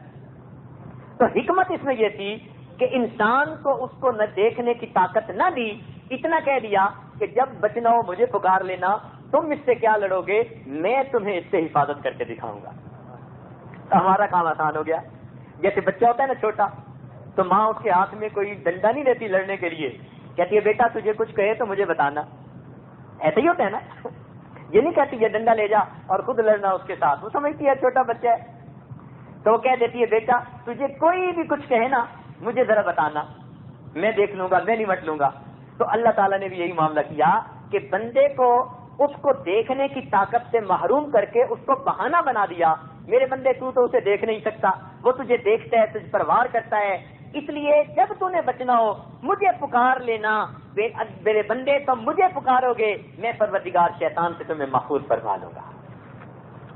تو حکمت اس میں یہ تھی کہ انسان کو اس کو نہ دیکھنے کی طاقت نہ دی، اتنا کہہ دیا کہ جب بچنا ہو مجھے پکار لینا، تم اس سے کیا لڑو گے، میں تمہیں اس سے حفاظت کر کے دکھاؤں گا۔ تو ہمارا کام آسان ہو گیا۔ جیسے بچہ ہوتا ہے نا چھوٹا، تو ماں اس کے ہاتھ میں کوئی ڈنڈا نہیں دیتی لڑنے کے لیے، کہتی ہے بیٹا تجھے کچھ کہے تو مجھے بتانا۔ ایسا ہی ہوتا ہے نا، یہ نہیں کہتی یہ ڈنڈا لے جا اور خود لڑنا اس کے ساتھ، وہ سمجھتی ہے چھوٹا بچہ ہے، تو وہ کہہ دیتی ہے بیٹا تجھے کوئی بھی کچھ کہے نا مجھے ذرا بتانا، میں دیکھ لوں گا، میں نمٹ لوں گا۔ تو اللہ تعالیٰ نے بھی یہی معاملہ کیا کہ بندے کو اس کو دیکھنے کی طاقت سے محروم کر کے اس کو بہانہ بنا دیا، میرے بندے تو اسے دیکھ نہیں سکتا، وہ تجھے دیکھتا ہے، تجھ پر وار کرتا ہے، اس لیے جب تو نے بچنا ہو مجھے پکار لینا، میرے بندے تم مجھے پکارو گے، میں پروردگار شیطان سے تمہیں محفوظ فرما لوں گا۔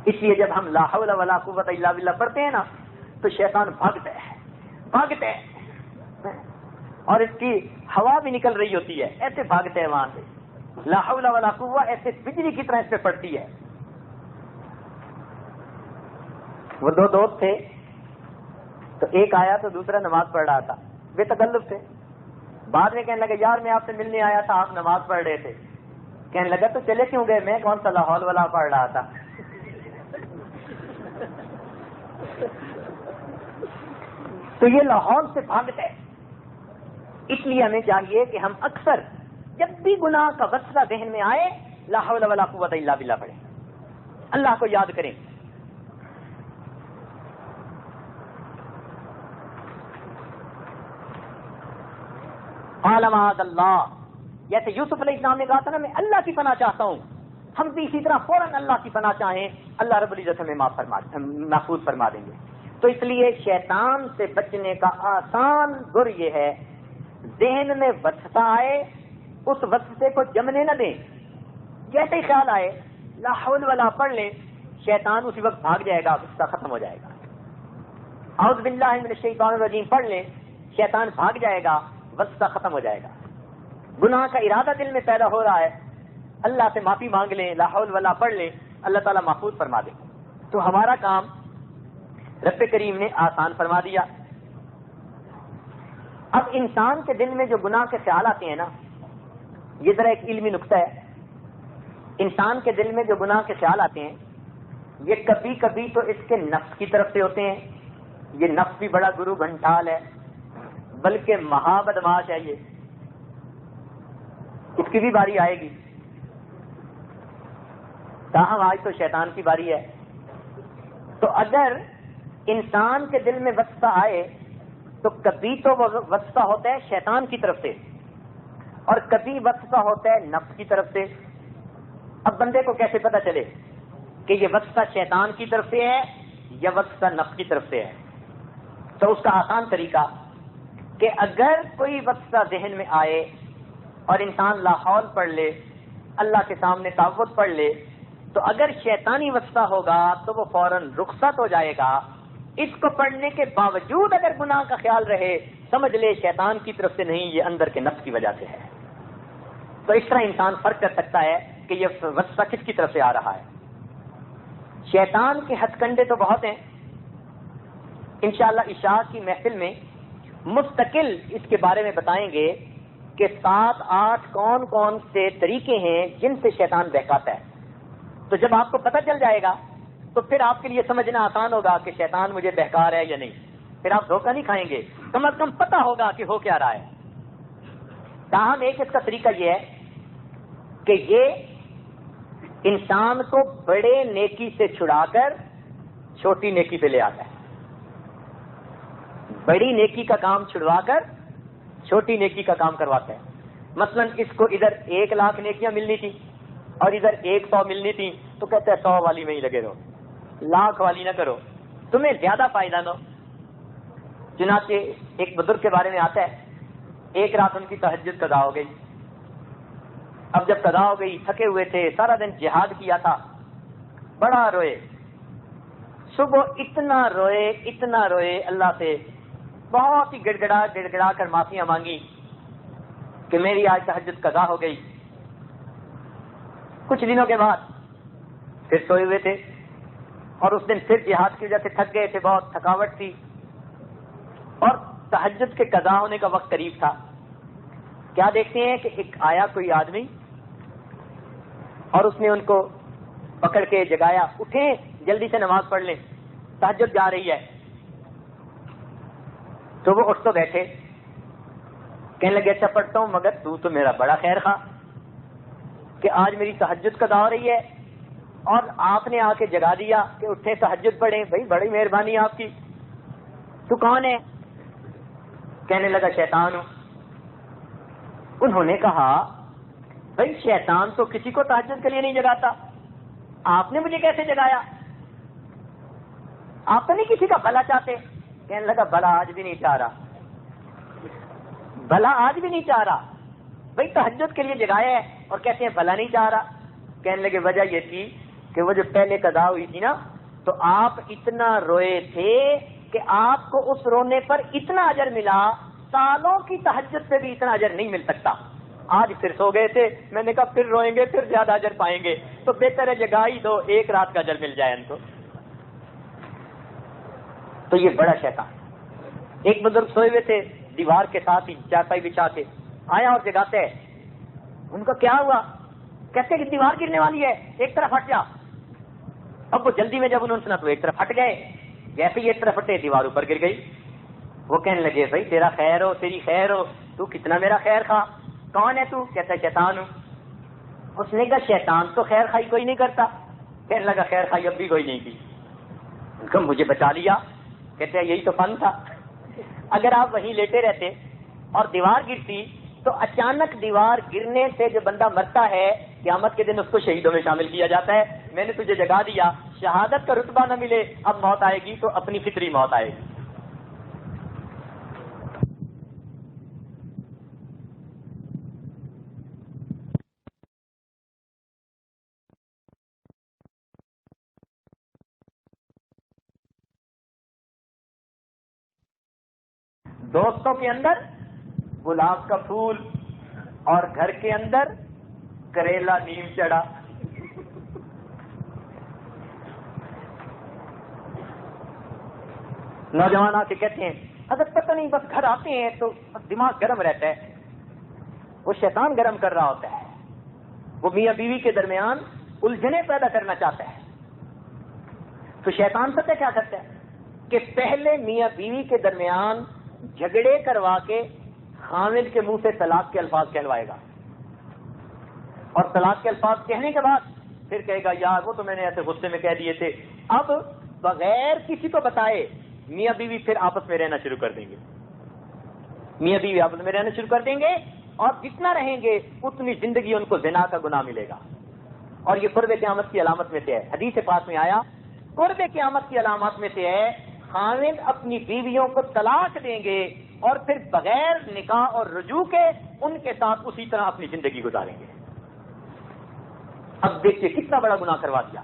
اس لیے جب ہم لا حول ولا قوت الا باللہ پڑھتے ہیں نا تو شیطان بھاگتا ہے اور اس کی ہوا بھی نکل رہی ہوتی ہے، ایسے بھاگتے ہیں وہاں سے، لا حول ولا قوت ایسے بجلی کی طرح اس پہ پڑتی ہے۔ وہ دو دوست تھے، تو ایک آیا تو دوسرا نماز پڑھ رہا تھا، بے تکلف تھے، بعد میں کہنے لگا یار میں آپ سے ملنے آیا تھا، آپ نماز پڑھ رہے تھے۔ کہنے لگا تو چلے کیوں گئے، میں کون سا لا حول ولا پڑھ رہا تھا۔ تو یہ لاہور سے بھاگتا ہے۔ اس لیے ہمیں چاہیے کہ ہم اکثر جب بھی گناہ کا وسوسہ ذہن میں آئے لا حول ولا قوت الا باللہ پڑھیں، اللہ کو یاد کریں۔ معاذ اللہ، جیسے یوسف علیہ السلام نے کہا تھا نا میں اللہ کی پناہ چاہتا ہوں، ہم بھی اسی طرح فوراً اللہ کی پناہ چاہیں، اللہ رب العزت ہمیں محفوظ فرما دیں گے۔ تو اس لیے شیطان سے بچنے کا آسان گر یہ ہے، ذہن میں وسوسہ آئے اس وسوسے کو جمنے نہ دیں، جیسے ہی خیال آئے لا حول ولا پڑھ لیں، شیطان اسی وقت بھاگ جائے گا، وسوسہ ختم ہو جائے گا۔ اعوذ باللہ من الشیطان الرجیم پڑھ لیں، شیطان بھاگ جائے گا، وسوسہ ختم ہو جائے گا۔ گناہ کا ارادہ دل میں پیدا ہو رہا ہے، اللہ سے معافی مانگ لیں، لا حول ولا پڑھ لیں، اللہ تعالیٰ محفوظ فرما دے۔ تو ہمارا کام رب کریم نے آسان فرما دیا۔ اب انسان کے دل میں جو گناہ کے خیال آتے ہیں نا، یہ ذرا ایک علمی نقطہ ہے، انسان کے دل میں جو گناہ کے خیال آتے ہیں یہ کبھی کبھی تو اس کے نفس کی طرف سے ہوتے ہیں، یہ نفس بھی بڑا گرو گھنٹال ہے، بلکہ مہا بدماش ہے، یہ اس کی بھی باری آئے گی، تاہم آج تو شیطان کی باری ہے۔ تو اگر انسان کے دل میں وسوسہ آئے تو کبھی تو وہ وسوسہ ہوتا ہے شیطان کی طرف سے اور کبھی وسوسہ ہوتا ہے نفس کی طرف سے۔ اب بندے کو کیسے پتہ چلے کہ یہ وسوسہ شیطان کی طرف سے ہے یا وسوسہ نفس کی طرف سے ہے؟ تو اس کا آسان طریقہ کہ اگر کوئی وسوسہ ذہن میں آئے اور انسان لا حول پڑھ لے، اللہ کے سامنے تعوذ پڑھ لے، تو اگر شیطانی وسوسہ ہوگا تو وہ فوراً رخصت ہو جائے گا۔ اس کو پڑھنے کے باوجود اگر گناہ کا خیال رہے، سمجھ لے شیطان کی طرف سے نہیں، یہ اندر کے نفس کی وجہ سے ہے۔ تو اس طرح انسان فرق کر سکتا ہے کہ یہ وسوسہ کس کی طرف سے آ رہا ہے۔ شیطان کے ہتھ کنڈے تو بہت ہیں، انشاءاللہ عشاء کی محفل میں مستقل اس کے بارے میں بتائیں گے کہ 7-8 کون کون سے طریقے ہیں جن سے شیطان بہکاتا ہے۔ تو جب آپ کو پتہ چل جائے گا تو پھر آپ کے لیے سمجھنا آسان ہوگا کہ شیطان مجھے بہکا رہا ہے یا نہیں، پھر آپ دھوکہ نہیں کھائیں گے، کم از کم پتہ ہوگا کہ ہو کیا رہا ہے۔ تاہم ایک اس کا طریقہ یہ ہے کہ یہ انسان کو بڑے نیکی سے چھڑا کر چھوٹی نیکی پہ لے آتا ہے، بڑی نیکی کا کام چھڑوا کر چھوٹی نیکی کا کام کرواتا ہے۔ مثلا اس کو ادھر 1 لاکھ نیکیاں ملنی تھی اور ادھر 100 ملنی تھی، تو کہتے ہیں 100 والی میں ہی لگے رہو، لاکھ والی نہ کرو، تمہیں زیادہ فائدہ نہ ہو۔ چنانچہ ایک بزرگ کے بارے میں آتا ہے، ایک رات ان کی تہجد قضا ہو گئی۔ اب جب قضا ہو گئی، تھکے ہوئے تھے، سارا دن جہاد کیا تھا، بڑا روئے، صبح اتنا روئے اللہ سے، بہت ہی گڑ گڑا کر معافیاں مانگی کہ میری آج تہجد قضا ہو گئی۔ کچھ دنوں کے بعد پھر سوئے ہوئے تھے اور اس دن پھر جہاد کی وجہ سے تھک گئے تھے، بہت تھکاوٹ تھی، تہجد کے قضا ہونے کا وقت قریب تھا. کیا دیکھتے ہیں کہ ایک آیا کوئی آدمی اور اس نے ان کو پکڑ کے جگایا, اٹھیں جلدی سے نماز پڑھ لیں, تہجد جا رہی ہے. تو وہ اٹھ تو بیٹھے, کہنے لگے اچھا پڑھتا ہوں, مگر تو میرا بڑا خیر خواہ کہ آج میری تہجد قضا ہو رہی ہے اور آپ نے آ کے جگا دیا کہ اٹھے تہجد پڑھیں. بھائی بڑی مہربانی آپ کی. تو کون ہے؟ کہنے لگا شیطان ہوں. انہوں نے کہا بھائی شیطان تو کسی کو تہجد کے لیے نہیں جگاتا, آپ نے مجھے کیسے جگایا؟ آپ تو نہیں کسی کا بھلا چاہتے؟ کہنے لگا بھلا آج بھی نہیں چاہ رہا, بھلا آج بھی نہیں چاہ رہا. بھائی تہجد کے لیے جگایا ہے اور کہتے ہیں بھلا نہیں چاہ رہا. کہنے لگے وجہ یہ تھی کہ وہ جو پہلے قضا ہوئی تھی نا, تو آپ اتنا روئے تھے کہ آپ کو اس رونے پر اتنا اجر ملا, سالوں کی تہجد سے بھی اتنا اجر نہیں مل سکتا. آج پھر سو گئے تھے, میں نے کہا پھر روئیں گے پھر زیادہ اجر پائیں گے, تو بہتر ہے جگا ہی دو, ایک رات کا اجر مل جائے ان کو. تو یہ بڑا شیطان. ایک بزرگ سوئے ہوئے تھے دیوار کے ساتھ ہی چارپائی بچھا کے, آیا اور جگاتے ہیں. ان کا کیا ہوا؟ کہتے کہ دیوار گرنے والی ہے, ایک طرف ہٹ جا. اب وہ جلدی میں جب انہوں نے سنا تو ایک طرف ہٹ گئے, جیسے ہی ایک طرف ہٹے دیوار اوپر گر گئی. وہ کہنے لگے بھائی تیرا خیر ہو, تیری خیر ہو, تو کتنا میرا خیر خواہ. کون ہے تو؟ کہتا ہے شیطان ہوں. اس نے کہا شیطان تو خیر خواہی کوئی نہیں کرتا. کہنے لگا خیر خواہی اب بھی کوئی نہیں کی. مجھے بچا لیا. کہتے ہیں یہی تو فن تھا. اگر آپ وہیں لیٹے رہتے اور دیوار گرتی تو اچانک دیوار گرنے سے جو بندہ مرتا ہے قیامت کے دن اس کو شہیدوں میں شامل کیا جاتا ہے. میں نے تجھے جگا دیا, شہادت کا رتبہ نہ ملے, اب موت آئے گی تو اپنی فطری موت آئے گی. دوستوں کے اندر گلاب کا پھول اور گھر کے اندر کریلا نیم چڑھا. نوجوان آ کے کہتے ہیں اگر پتہ نہیں بس گھر آتے ہیں تو دماغ گرم رہتا ہے. وہ شیطان گرم کر رہا ہوتا ہے, وہ میاں بیوی کے درمیان الجھنیں پیدا کرنا چاہتا ہے. تو شیطان پتہ کیا کرتا ہے کہ پہلے میاں بیوی کے درمیان جھگڑے کروا کے خاوند کے منہ سے طلاق کے الفاظ کہلوائے گا, اور طلاق کے الفاظ کہنے کے بعد پھر کہے گا یار وہ تو میں نے ایسے غصے میں کہہ دیے تھے. اب بغیر کسی کو بتائے میاں بیوی پھر آپس میں رہنا شروع کر دیں گے. میاں بیوی آپس میں رہنا شروع کر دیں گے, اور جتنا رہیں گے اتنی زندگی ان کو زنا کا گناہ ملے گا. اور یہ قرب قیامت کی علامت میں سے ہے. حدیث پاک میں آیا قرب قیامت کی علامات میں سے ہے خاوند اپنی بیویوں کو طلاق دیں گے اور پھر بغیر نکاح اور رجوع کے ان کے ساتھ اسی طرح اپنی زندگی گزاریں گے. اب دیکھیے کتنا بڑا گناہ کروا دیا.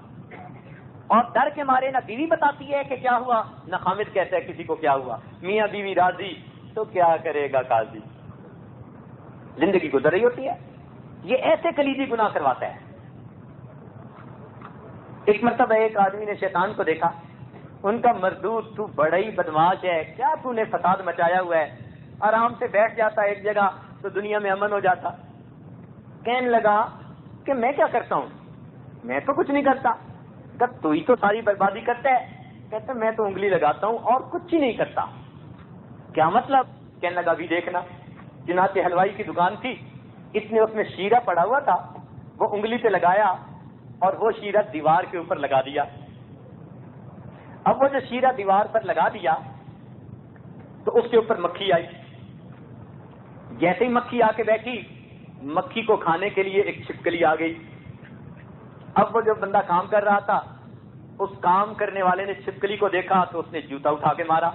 اور ڈر کے مارے نہ بیوی بتاتی ہے کہ کیا ہوا, نہ خامد کہتا ہے کسی کو کیا ہوا. میاں بیوی راضی تو کیا کرے گا قاضی. زندگی گزر رہی ہوتی ہے. یہ ایسے کلیدی گناہ کرواتا ہے. ایک مرتبہ ایک آدمی نے شیطان کو دیکھا, ان کا مردود تو بڑا ہی بدماش ہے, کیا تو نے فساد مچایا ہوا ہے, آرام سے بیٹھ جاتا ایک جگہ تو دنیا میں امن ہو جاتا. کہنے لگا کہ میں کیا کرتا ہوں, میں تو کچھ نہیں کرتا. کہ تو ہی تو ساری بربادی کرتا ہے. کہتا میں تو انگلی لگاتا ہوں اور کچھ ہی نہیں کرتا. کیا مطلب؟ کہنے لگا بھی دیکھنا. چنانچہ حلوائی کی دکان تھی, اس نے اس میں شیرہ پڑا ہوا تھا, وہ انگلی پہ لگایا اور وہ شیرہ دیوار کے اوپر لگا دیا. اب وہ جو شیرہ دیوار پر لگا دیا تو اس کے اوپر مکھی آئی. جیسے ہی مکھی آ کے بیٹھی, مکھی کو کھانے کے لیے ایک چھپکلی آ گئی. اب وہ جو بندہ کام کر رہا تھا, اس کام کرنے والے نے چھپکلی کو دیکھا تو اس نے جوتا اٹھا کے مارا.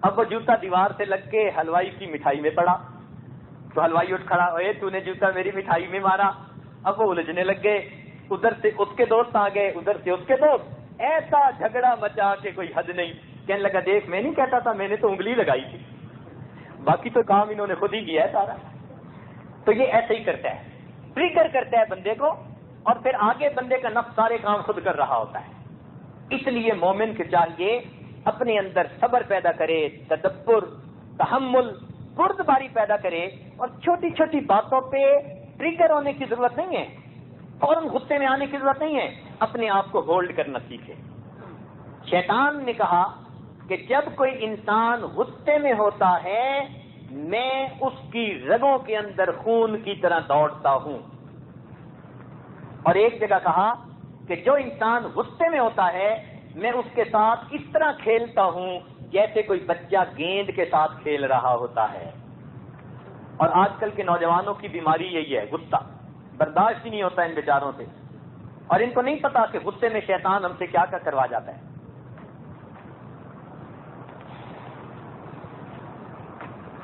اب وہ جوتا دیوار سے لگ کے حلوائی کی مٹھائی میں پڑا تو حلوائی اٹھ کھڑا, اے تو نے جوتا میری مٹھائی میں مارا. اب وہ الجھنے لگ گئے, ادھر سے اس کے دوست آ گئے, ادھر سے اس کے دوست, ایسا جھگڑا مچا کے کوئی حد نہیں. کہنے لگا دیکھ میں نہیں کہتا تھا, میں نے تو انگلی لگائی تھی, باقی تو کام انہوں نے خود ہی کیا ہے سارا. تو یہ ایسے ہی کرتا ہے, ٹریگر کرتا ہے بندے کو, اور پھر آگے بندے کا نفس سارے کام خود کر رہا ہوتا ہے. اس لیے مومن کے چاہیے اپنے اندر صبر پیدا کرے, تدبر تحمل، بردباری پیدا کرے اور چھوٹی چھوٹی باتوں پہ ٹریگر ہونے کی ضرورت نہیں ہے، فوراً غصے میں آنے کی ضرورت نہیں ہے، اپنے آپ کو ہولڈ کرنا سیکھے۔ شیطان نے کہا کہ جب کوئی انسان غصے میں ہوتا ہے میں اس کی رگوں کے اندر خون کی طرح دوڑتا ہوں، اور ایک جگہ کہا کہ جو انسان غصے میں ہوتا ہے میں اس کے ساتھ اس طرح کھیلتا ہوں جیسے کوئی بچہ گیند کے ساتھ کھیل رہا ہوتا ہے۔ اور آج کل کے نوجوانوں کی بیماری یہی ہے، غصہ برداشت ہی نہیں ہوتا ان بیچاروں سے، اور ان کو نہیں پتا کہ غصے میں شیطان ہم سے کیا کیا کروا جاتا ہے۔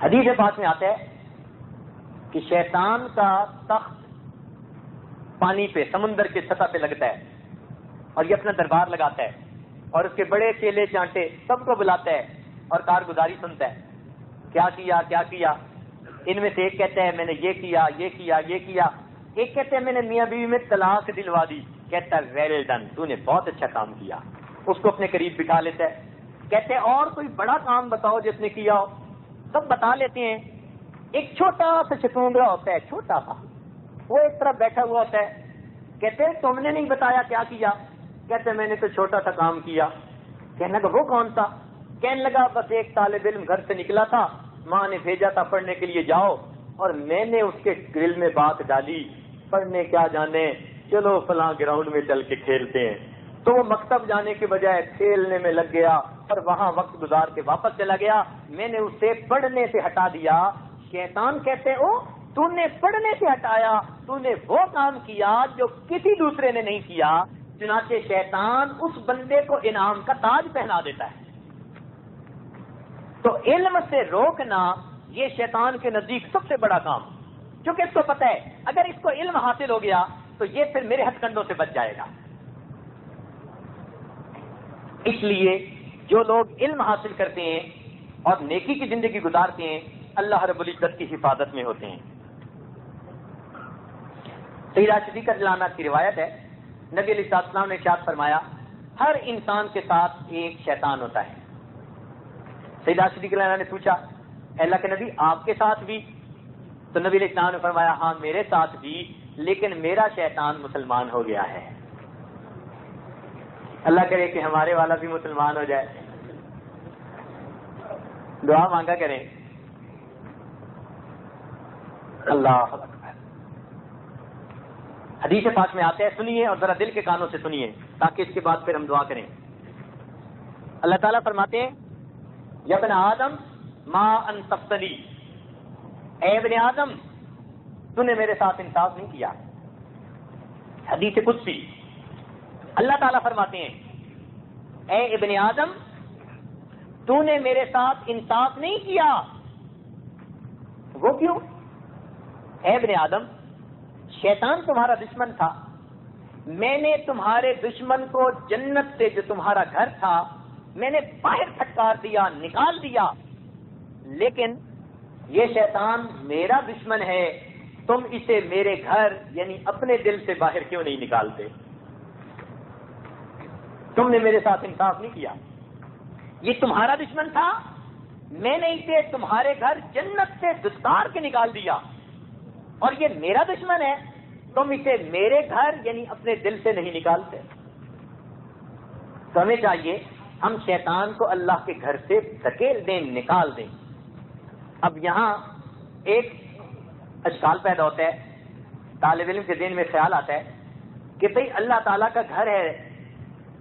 حدیث پاک میں آتا ہے کہ شیطان کا تخت پانی پہ، سمندر کی سطح پہ لگتا ہے اور یہ اپنا دربار لگاتا ہے اور اس کے بڑے چیلے چانٹے سب کو بلاتا ہے اور کارگزاری سنتا ہے، کیا کیا کیا کیا۔ ان میں سے ایک کہتا ہے میں نے یہ کیا یہ کیا یہ کیا، ایک کہتا ہے میں نے میاں بیوی میں طلاق دلوا دی، کہتا ہے ویل ڈن، تو نے بہت اچھا کام کیا، اس کو اپنے قریب بٹھا لیتا ہے۔ کہتے ہیں اور کوئی بڑا کام بتاؤ جس نے کیا ہو، سب بتا لیتے ہیں۔ ایک چھوٹا سا چکونگڑا ہوتا ہے، چھوٹا سا، وہ ایک طرف بیٹھا ہوا ہوتا ہے، کہتے ہیں تم نے نہیں بتایا کیا کیا، کہتے ہیں میں نے تو چھوٹا سا کام کیا۔ کہنے لگا وہ کون سا؟ کہنے لگا بس ایک طالب علم گھر سے نکلا تھا، ماں نے بھیجا تھا پڑھنے کے لیے جاؤ، اور میں نے اس کے دل میں بات ڈالی، پڑھنے کیا جانے، چلو فلاں گراؤنڈ میں چل کے کھیلتے ہیں، تو وہ مکتب جانے کے بجائے کھیلنے میں لگ گیا اور وہاں وقت گزار کے واپس چلا گیا، میں نے اسے پڑھنے سے ہٹا دیا۔ شیطان کہتے او تو نے پڑھنے سے ہٹایا، تو نے وہ کام کیا جو کسی دوسرے نے نہیں کیا، چنانچہ شیطان اس بندے کو انعام کا تاج پہنا دیتا ہے۔ تو علم سے روکنا یہ شیطان کے نزدیک سب سے بڑا کام، کیونکہ اس کو پتہ ہے اگر اس کو علم حاصل ہو گیا تو یہ پھر میرے ہتھ کنڈوں سے بچ جائے گا۔ اس لیے جو لوگ علم حاصل کرتے ہیں اور نیکی کی زندگی گزارتے ہیں اللہ رب العزت کی حفاظت میں ہوتے ہیں۔ سیدہ صدیقہ رضی اللہ عنہا کی روایت ہے، نبی علیہ السلام نے ارشاد فرمایا ہر انسان کے ساتھ ایک شیطان ہوتا ہے۔ سیدہ صدیقہ رضی اللہ عنہا نے پوچھا اے اللہ کے نبی آپ کے ساتھ بھی؟ تو نبی علیہ السلام نے فرمایا ہاں میرے ساتھ بھی، لیکن میرا شیطان مسلمان ہو گیا ہے۔ اللہ کرے کہ ہمارے والا بھی مسلمان ہو جائے، دعا مانگا کریں۔ اللہ اکبر۔ حدیث پاک میں آتے ہیں، سنیے اور ذرا دل کے کانوں سے سنیے تاکہ اس کے بعد پھر ہم دعا کریں۔ اللہ تعالیٰ فرماتے ہیں یا ابن آدم ما انصفتنی، اے ابن آدم تو نے میرے ساتھ انصاف نہیں کیا۔ حدیث قدسی اللہ تعالیٰ فرماتے ہیں اے ابن آدم تو نے میرے ساتھ انصاف نہیں کیا۔ وہ کیوں؟ اے ابن آدم شیطان تمہارا دشمن تھا، میں نے تمہارے دشمن کو جنت سے جو تمہارا گھر تھا میں نے باہر پھٹکار دیا، نکال دیا، لیکن یہ شیطان میرا دشمن ہے، تم اسے میرے گھر یعنی اپنے دل سے باہر کیوں نہیں نکالتے؟ تم نے میرے ساتھ انصاف نہیں کیا، یہ تمہارا دشمن تھا، میں نے اسے تمہارے گھر جنت سے دستار کے نکال دیا، اور یہ میرا دشمن ہے، تم اسے میرے گھر یعنی اپنے دل سے نہیں نکالتے۔ تو ہمیں چاہیے ہم شیطان کو اللہ کے گھر سے دھکیل دیں، نکال دیں۔ اب یہاں ایک اشکال پیدا ہوتا ہے، طالب علم کے ذہن میں خیال آتا ہے کہ بھئی اللہ تعالیٰ کا گھر ہے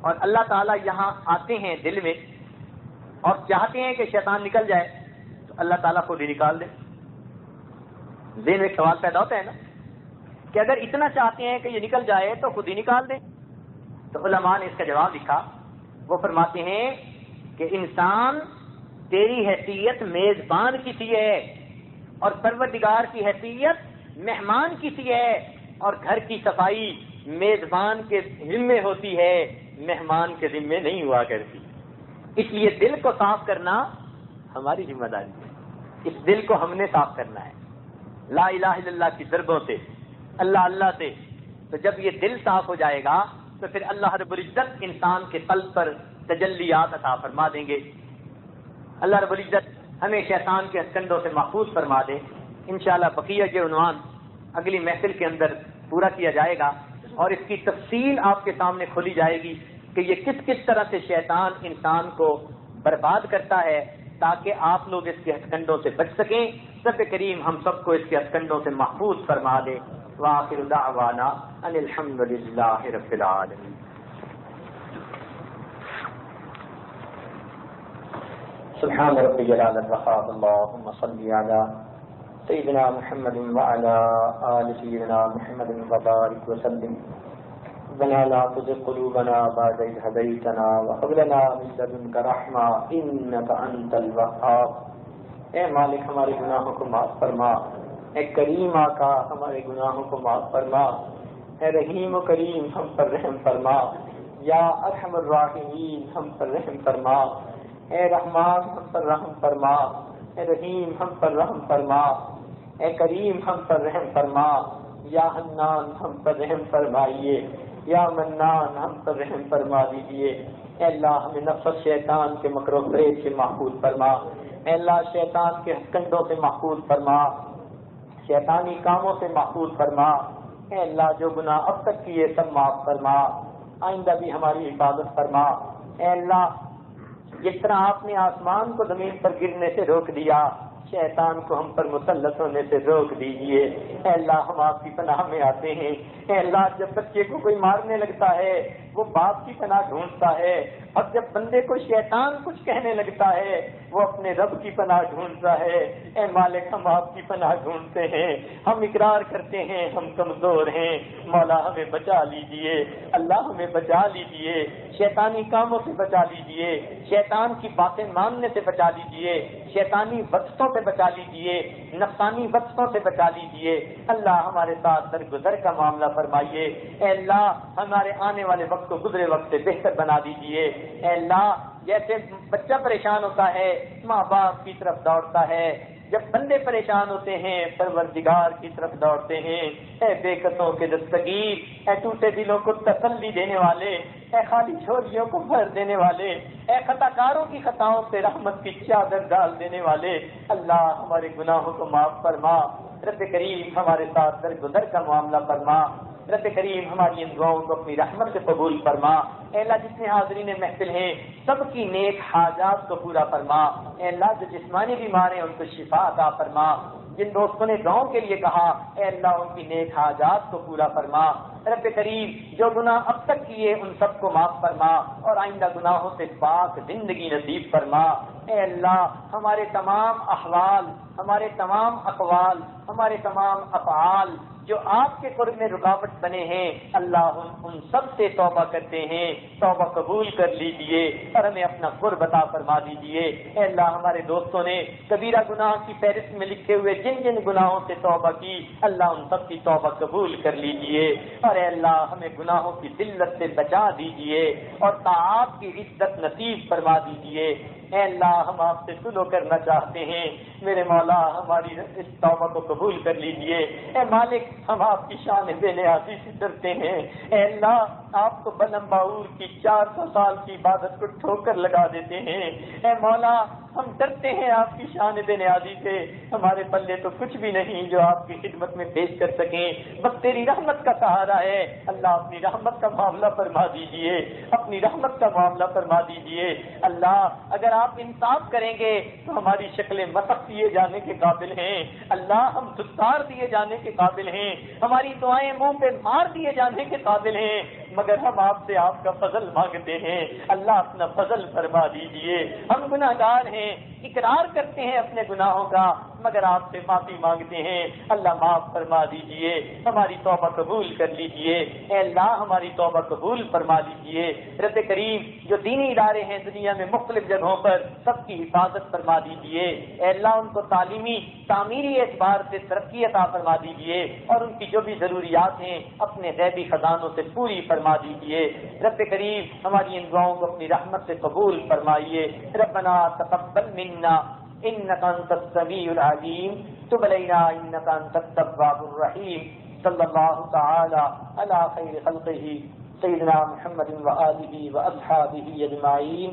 اور اللہ تعالیٰ یہاں آتے ہیں دل میں اور چاہتے ہیں کہ شیطان نکل جائے، تو اللہ تعالیٰ خود ہی نکال دے۔ ذہن میں ایک سوال پیدا ہوتا ہے نا کہ اگر اتنا چاہتے ہیں کہ یہ نکل جائے تو خود ہی نکال دیں۔ تو علماء نے اس کا جواب لکھا، وہ فرماتے ہیں کہ انسان تیری حیثیت میزبان کی سی ہے اور پروردگار کی حیثیت مہمان کی سی ہے، اور گھر کی صفائی میزبان کے ذمے ہوتی ہے، مہمان کے ذمے نہیں ہوا کرتی۔ اس لیے دل کو صاف کرنا ہماری ذمہ داری ہے، اس دل کو ہم نے صاف کرنا ہے لا الہ الا اللہ کی ضربوں سے، اللہ اللہ سے۔ تو جب یہ دل صاف ہو جائے گا تو پھر اللہ رب العزت انسان کے قلب پر تجلیات عطا فرما دیں گے۔ اللہ رب العزت ہمیں شیطان کے ہتھکنڈوں سے محفوظ فرما دے. انشاءاللہ بقیہ کے عنوان اگلی محفل کے اندر پورا کیا جائے گا اور اس کی تفصیل آپ کے سامنے کھولی جائے گی کہ یہ کس کس طرح سے شیطان انسان کو برباد کرتا ہے تاکہ آپ لوگ اس کے ہتھکنڈوں سے بچ سکیں. رب کریم ہم سب کو اس کے ہتھکنڈوں سے محفوظ فرما دے. وآخر دعوانا ان الحمد للہ رب العالمین. سبحان ربی جلال الوقار. اللهم صل علی سیدنا محمد وعلى آل سیدنا محمد وبارک وسلم. ربنا لا تزغ قلوبنا بعد إذ هديتنا وهب لنا من لدنك رحمة إنك أنت الوهاب. اے مالک ہمارے گناہوں کو معاف فرما. اے کریم آقا ہمارے گناہوں کو معاف فرما. اے رحیم و کریم ہم پر رحم فرما. یا ارحم الراحمین ہم پر رحم فرما. اے رحمان ہم پر رحم فرما. اے رحیم ہم پر رحم فرما. اے کریم ہم پر رحم فرما. یا حنان ہم پر رحم فرمائیے. یا منان ہم پر رحم فرما دیجیے. اے اللہ ہمیں نفس شیطان کے مکر و فریب سے محفوظ فرما. اے اللہ شیطان کے ہتھکنڈوں سے محفوظ فرما. شیطانی کاموں سے محفوظ فرما. اے اللہ جو گناہ اب تک کیے سب معاف فرما. آئندہ بھی ہماری حفاظت فرما. اے اللہ جس طرح آپ نے آسمان کو زمین پر گرنے سے روک دیا شیطان کو ہم پر مسلط ہونے سے روک دیجیے. اے اللہ ہم آپ کی پناہ میں آتے ہیں. اے اللہ جب بچے کو کوئی مارنے لگتا ہے وہ باپ کی پناہ ڈھونڈتا ہے اور جب بندے کو شیطان کچھ کہنے لگتا ہے وہ اپنے رب کی پناہ ڈھونڈتا ہے. اے مالک ہم آپ کی پناہ ڈھونڈتے ہیں. ہم اقرار کرتے ہیں ہم کمزور ہیں. مولا ہمیں بچا لیجئے. اللہ ہمیں بچا لیجئے. شیطانی کاموں سے بچا لیجئے. شیطان کی باتیں ماننے سے بچا لیجئے. شیطانی وسوسوں سے بچا لیجئے. نفسانی وسوسوں سے بچا لیجئے. اللہ ہمارے ساتھ درگزر کا معاملہ فرمائیے. اے اللہ ہمارے آنے والے وقت کو گزرے وقت سے بہتر بنا دیجئے. اے اللہ جیسے بچہ پریشان ہوتا ہے ماں باپ کی طرف دوڑتا ہے جب بندے پریشان ہوتے ہیں پروردگار کی طرف دوڑتے ہیں. اے بے قصوں کے دستگیر. اے ٹوٹے دلوں کو تسلی دینے والے. اے خالی جھولیوں کو بھر دینے والے. اے خطا کاروں کی خطاؤں سے رحمت کی چادر ڈال دینے والے. اللہ ہمارے گناہوں کو معاف فرما. رب کریم ہمارے ساتھ درگزر کا معاملہ فرما. رب کریم ہماری ان دعاؤں کو اپنی رحمت سے قبول فرما. اے اللہ جتنے حاضرین محفل ہیں سب کی نیک حاجات کو پورا فرما. اے اللہ جو جسمانی بیمار ہیں ان کو شفا عطا فرما. جن دوستوں نے دعاؤں کے لیے کہا اے اللہ ان کی نیک حاجات کو پورا فرما. رب کریم جو گناہ اب تک کیے ان سب کو معاف فرما اور آئندہ گناہوں سے پاک زندگی نصیب فرما. اے اللہ ہمارے تمام احوال ہمارے تمام اقوال ہمارے تمام افعال جو آپ کے قرب میں رکاوٹ بنے ہیں اللہ ان سب سے توبہ کرتے ہیں. توبہ قبول کر لیجئے اور ہمیں اپنا قرب عطا فرما دیجئے. اے اللہ ہمارے دوستوں نے کبیرہ گناہ کی فہرست میں لکھے ہوئے جن جن گناہوں سے توبہ کی اللہ ان سب کی توبہ قبول کر لیجئے. اور اے اللہ ہمیں گناہوں کی ذلت سے بچا دیجئے اور طاعات کی عزت نصیب فرما دیجئے. اے اللہ ہم آپ سے سلو کرنا چاہتے ہیں. میرے مولا ہماری اس توبہ کو قبول کر لیجئے. اے مالک ہم آپ کی شان بے نیازی سے ڈرتے ہیں. اے اللہ آپ کو بلم باور کی 400 سال کی عبادت کو ٹھوکر لگا دیتے ہیں. اے مولا ہم ڈرتے ہیں آپ کی شان بے نیازی سے. ہمارے پلے تو کچھ بھی نہیں جو آپ کی خدمت میں پیش کر سکیں. بس تیری رحمت کا سہارا ہے. اللہ اپنی رحمت کا معاملہ فرما دیجئے. اپنی رحمت کا معاملہ فرما دیجئے. اللہ اگر آپ انصاف کریں گے تو ہماری شکلیں مسخ دیے جانے کے قابل ہیں. اللہ ہم دستار دیے جانے کے قابل ہیں. ہماری دعائیں منہ پہ مار دیے جانے کے قابل ہیں مگر ہم آپ سے آپ کا فضل مانگتے ہیں. اللہ اپنا فضل فرما دیجئے. ہم گناہگار ہیں اقرار کرتے ہیں اپنے گناہوں کا مگر آپ سے معافی مانگتے ہیں. اللہ معاف فرما دیجئے. ہماری توبہ قبول کر لیجئے. اے اللہ ہماری توبہ قبول فرما لیجئے. رب کریم جو دینی ادارے ہیں دنیا میں مختلف جگہوں پر سب کی حفاظت فرما دیجئے. اے اللہ ان کو تعلیمی تعمیری اعتبار سے ترقی عطا فرما دیجئے اور ان کی جو بھی ضروریات ہیں اپنے غیبی خزانوں سے پوری فرما دیجئے. رب کریم ہماری ان دعاؤں کو اپنی رحمت سے قبول فرمائیے. ربنا تقبل منا انك انت السميع العليم تب علينا انك انت التواب الرحيم. صلى الله تعالى على خير خلقه سيدنا محمد وآله وأصحابه أجمعين.